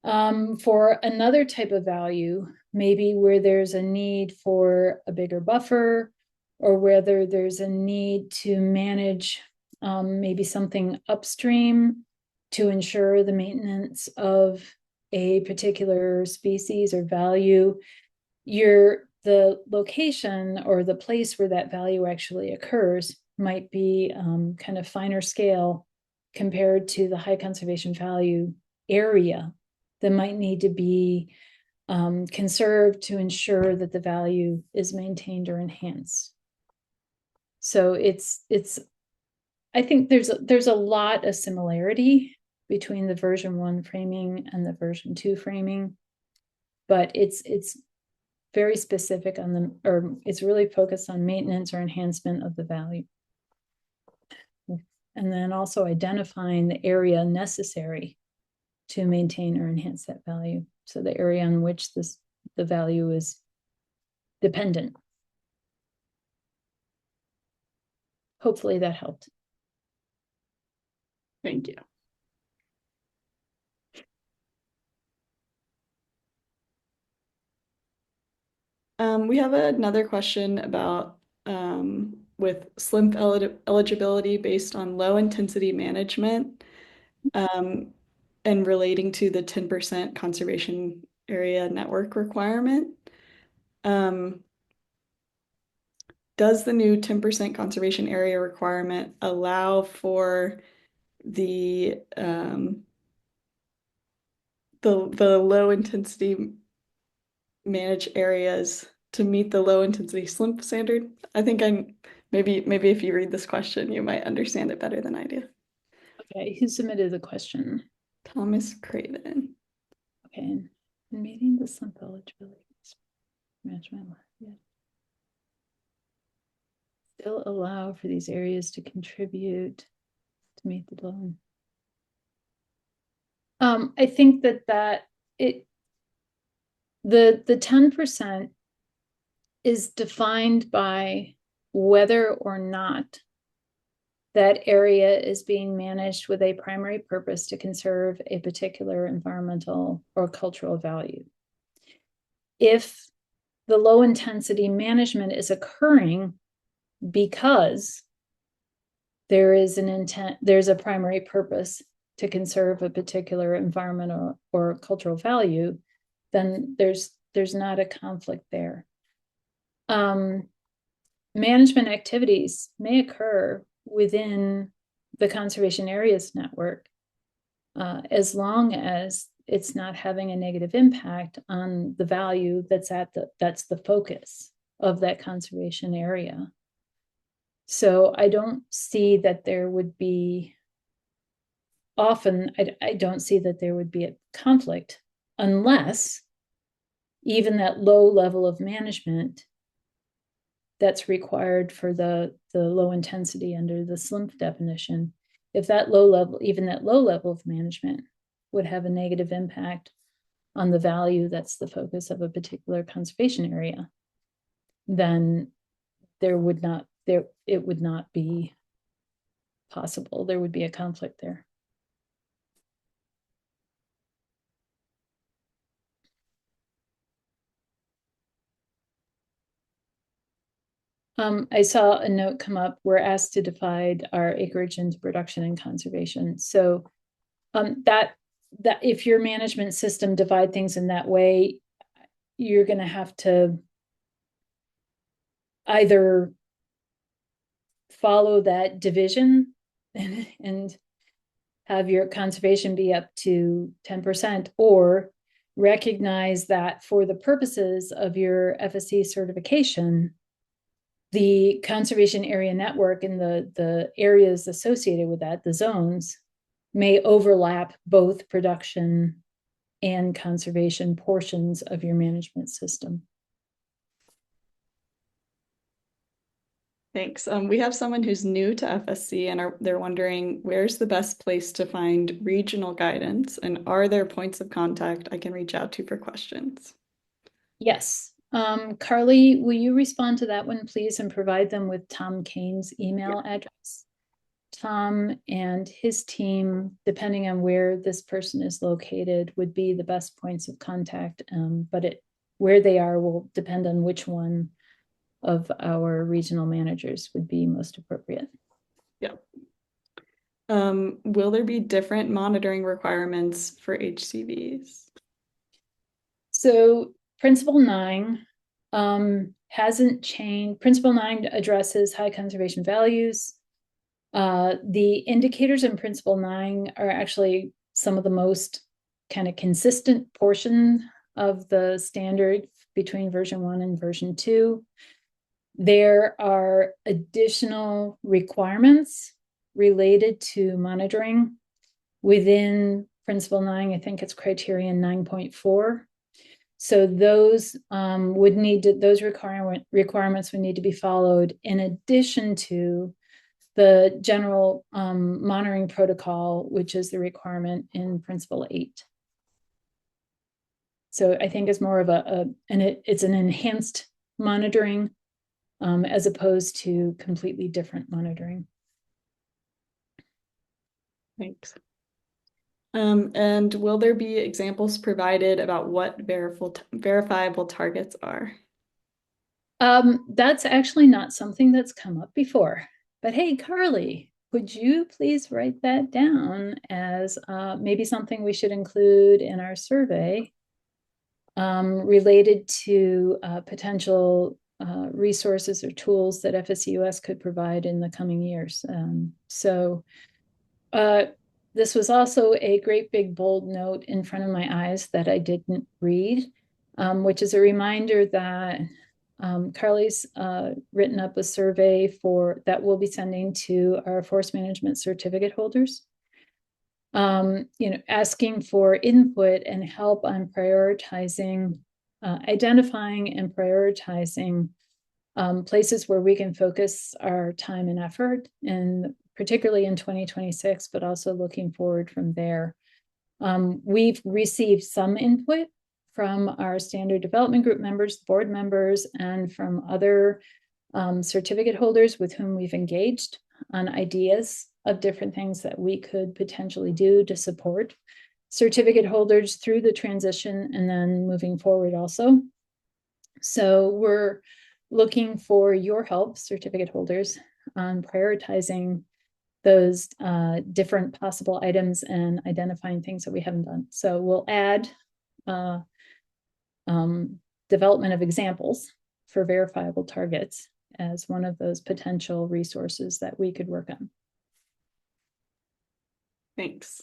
For another type of value, maybe where there's a need for a bigger buffer, or whether there's a need to manage maybe something upstream to ensure the maintenance of a particular species or value, the location or the place where that value actually occurs might be kind of finer scale compared to the high conservation value area that might need to be conserved to ensure that the value is maintained or enhanced. So I think there's a lot of similarity between the version 1 framing and the version 2 framing, but it's very specific or it's really focused on maintenance or enhancement of the value. And then also identifying the area necessary to maintain or enhance that value. So the area on which the value is dependent. Hopefully that helped. Thank you. We have another question about with SLIMP eligibility based on low intensity management and relating to the 10% conservation area network requirement. Does the new 10% conservation area requirement allow for the low intensity managed areas to meet the low intensity SLIMP standard? I think maybe if you read this question, you might understand it better than I do. Okay, who submitted the question? Thomas Craven. Okay, let me the slump eligibility management. Yeah. Still allow for these areas to contribute to meet the loan. I think that the 10% is defined by whether or not that area is being managed with a primary purpose to conserve a particular environmental or cultural value. If the low intensity management is occurring because there's a primary purpose to conserve a particular environmental or cultural value, then there's not a conflict there. Management activities may occur within the conservation areas network as long as it's not having a negative impact on the value that's the focus of that conservation area. So I don't see that there would be I don't see that there would be a conflict unless even that low level of management that's required for the low intensity under the SLIMP definition, if that low level of management would have a negative impact on the value that's the focus of a particular conservation area, then it would not be possible. There would be a conflict there. I saw a note come up. We're asked to divide our acreage into production and conservation. So that if your management system divide things in that way, you're going to have to either follow that division and have your conservation be up to 10%, or recognize that for the purposes of your FSC certification, the conservation area network and the areas associated with that, the zones, may overlap both production and conservation portions of your management system. Thanks. We have someone who's new to FSC and they're wondering, where's the best place to find regional guidance, and are there points of contact I can reach out to for questions? Yes. Carly, will you respond to that one, please, and provide them with Tom Kane's email address? Tom and his team, depending on where this person is located, would be the best points of contact. But where they are will depend on which one of our regional managers would be most appropriate. Yeah. Will there be different monitoring requirements for HCVs? So Principle 9 hasn't changed. Principle 9 addresses high conservation values. The indicators in Principle 9 are actually some of the most kind of consistent portion of the standard between version 1 and version 2. There are additional requirements related to monitoring within Principle 9. I think it's criterion 9.4. So those those requirements would need to be followed in addition to the general monitoring protocol, which is the requirement in Principle 8. So I think it's more of it's an enhanced monitoring as opposed to completely different monitoring. Thanks. And will there be examples provided about what verifiable targets are? That's actually not something that's come up before. But hey, Carly, would you please write that down as maybe something we should include in our survey related to potential resources or tools that FSC US could provide in the coming years. This was also a great big bold note in front of my eyes that I didn't read, which is a reminder that Carly's written up a survey that we'll be sending to our forest management certificate holders. Asking for input and help on prioritizing, identifying and prioritizing places where we can focus our time and effort, and particularly in 2026, but also looking forward from there. We've received some input from our standard development group members, board members, and from other certificate holders with whom we've engaged on ideas of different things that we could potentially do to support certificate holders through the transition and then moving forward also. So we're looking for your help, certificate holders, on prioritizing those different possible items and identifying things that we haven't done. So we'll add development of examples for verifiable targets as one of those potential resources that we could work on. Thanks.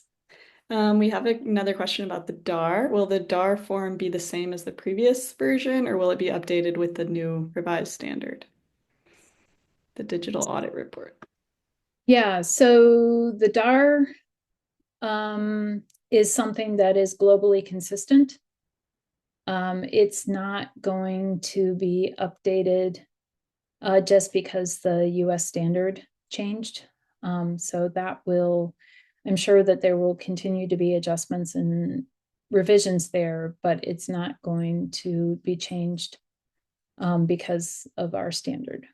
We have another question about the DAR. Will the DAR form be the same as the previous version, or will it be updated with the new revised standard? The digital audit report. Yeah, so the DAR is something that is globally consistent. It's not going to be updated just because the US standard changed. So that will, I'm sure that there will continue to be adjustments and revisions there, but it's not going to be changed because of our standard.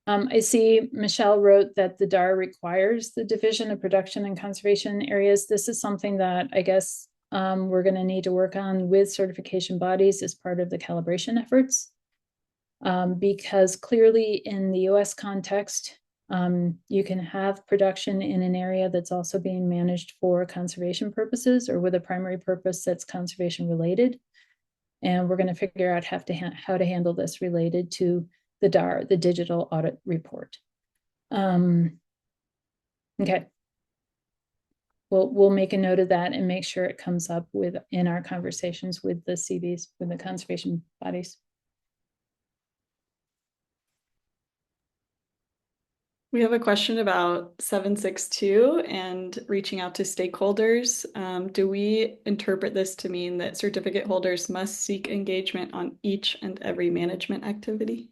I see Michelle wrote that the DAR requires the division of production and conservation areas. This is something that I guess we're going to need to work on with certification bodies as part of the calibration efforts. Because clearly in the US context, you can have production in an area that's also being managed for conservation purposes or with a primary purpose that's conservation related. And we're going to figure out how to handle this related to the DAR, the digital audit report. Okay. We'll make a note of that and make sure it comes up in our conversations with the CBs, with the conservation bodies. We have a question about 762 and reaching out to stakeholders. Do we interpret this to mean that certificate holders must seek engagement on each and every management activity?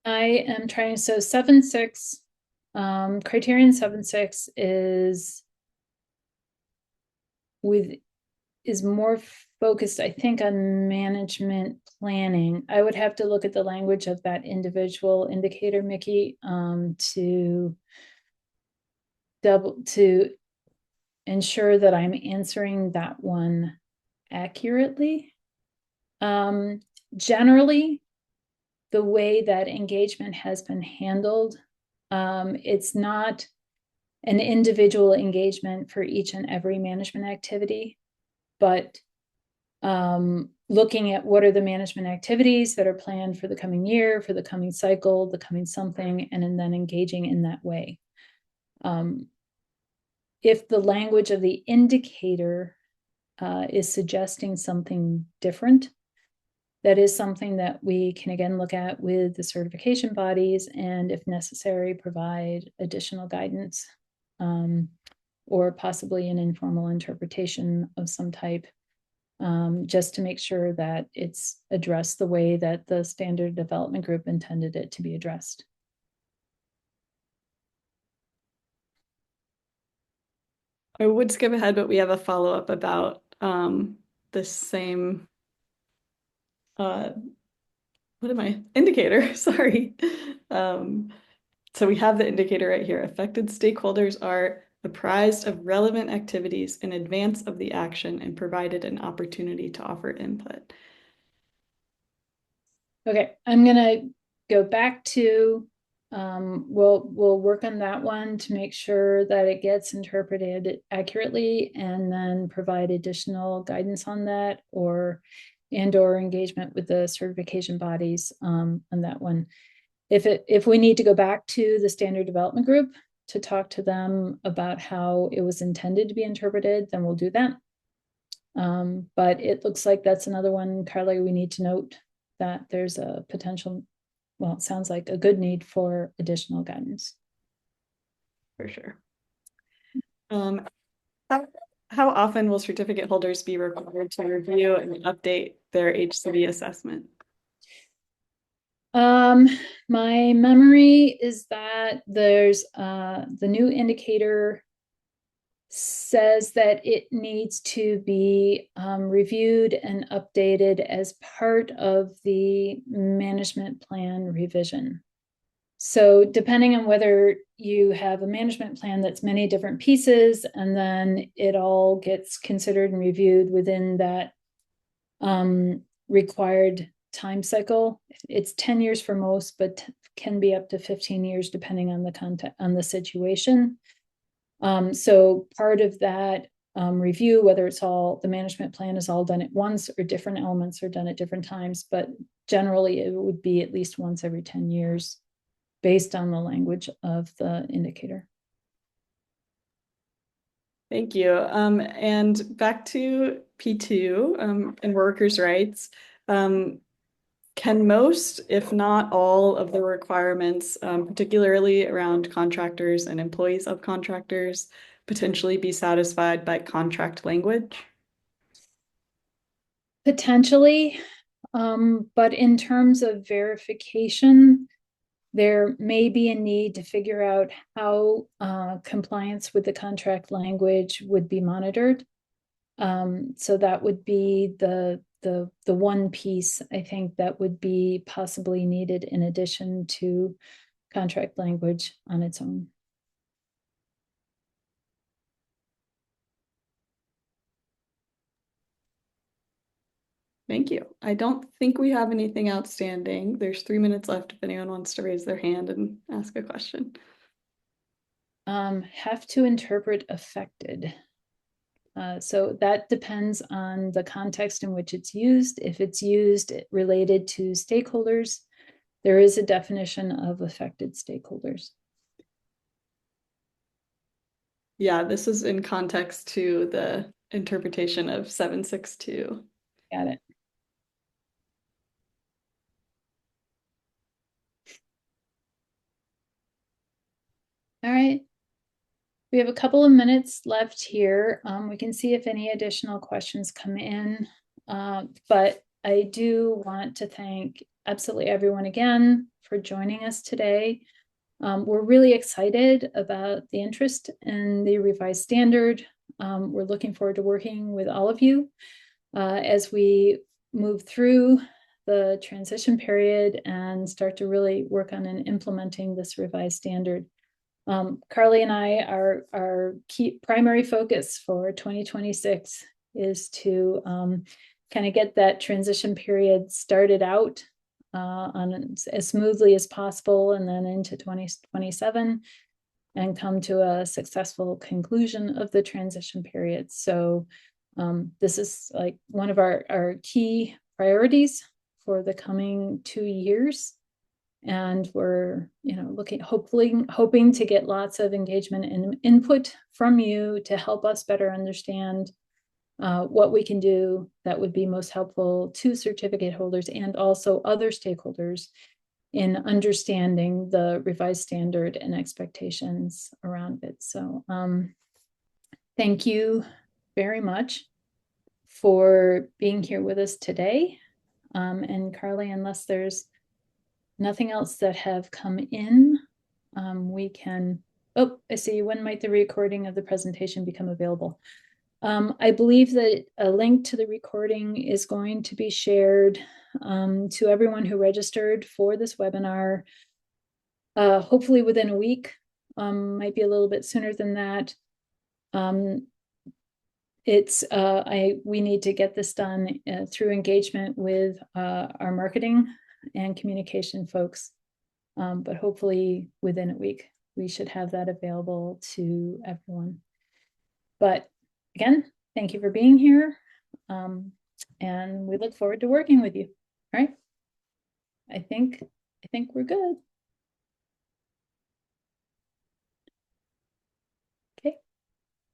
I am trying, so 7.6, criterion 7.6 is more focused, I think, on management planning. I would have to look at the language of that individual indicator, Mickey, to ensure that I'm answering that one accurately. Generally, the way that engagement has been handled, it's not an individual engagement for each and every management activity, but looking at what are the management activities that are planned for the coming year, for the coming cycle, the coming something, and then engaging in that way. If the language of the indicator is suggesting something different, that is something that we can again look at with the certification bodies and, if necessary, provide additional guidance or possibly an informal interpretation of some type, just to make sure that it's addressed the way that the standard development group intended it to be addressed. I would skip ahead, but we have a follow-up about the same indicator, sorry. So we have the indicator right here. Affected stakeholders are apprised of relevant activities in advance of the action and provided an opportunity to offer input. Okay, I'm gonna go back to, we'll work on that one to make sure that it gets interpreted accurately and then provide additional guidance on that or engagement with the certification bodies on that one. If we need to go back to the standard development group to talk to them about how it was intended to be interpreted, then we'll do that. But it looks like that's another one, Carly, we need to note that there's a potential, well, it sounds like a good need for additional guidance. For sure. How, how often will certificate holders be required to review and update their HCV assessment? My memory is that there's the new indicator says that it needs to be reviewed and updated as part of the management plan revision. So depending on whether you have a management plan that's many different pieces, and then it all gets considered and reviewed within that required time cycle. It's 10 years for most, but can be up to 15 years depending on the content, on the situation. So part of that review, whether it's all the management plan is all done at once or different elements are done at different times, but generally it would be at least once every 10 years based on the language of the indicator. Thank you. And back to P2 and workers' rights. Can most, if not all, of the requirements, particularly around contractors and employees of contractors, potentially be satisfied by contract language? Potentially, but in terms of verification, there may be a need to figure out how compliance with the contract language would be monitored. So that would be the one piece I think that would be possibly needed in addition to contract language on its own. Thank you. I don't think we have anything outstanding. There's 3 minutes left if anyone wants to raise their hand and ask a question. Have to interpret affected. So that depends on the context in which it's used. If it's used related to stakeholders, there is a definition of affected stakeholders. Yeah, this is in context to the interpretation of 762. Got it. All right. We have a couple of minutes left here. We can see if any additional questions come in. But I do want to thank absolutely everyone again for joining us today. We're really excited about the interest in the revised standard. We're looking forward to working with all of you as we move through the transition period and start to really work on implementing this revised standard. Carly and I, our key primary focus for 2026 is to kind of get that transition period started out on as smoothly as possible, and then into 2027 and come to a successful conclusion of the transition period. So this is like one of our key priorities for the coming 2 years. And we're, hoping to get lots of engagement and input from you to help us better understand what we can do that would be most helpful to certificate holders and also other stakeholders in understanding the revised standard and expectations around it. So thank you very much for being here with us today. And Carly, unless there's nothing else that have come in, we can, oh, I see, when might the recording of the presentation become available? I believe that a link to the recording is going to be shared to everyone who registered for this webinar, hopefully within a week, might be a little bit sooner than that. We need to get this done through engagement with our marketing and communication folks, but hopefully within a week we should have that available to everyone. But again, thank you for being here, and we look forward to working with you. All right, I think we're good.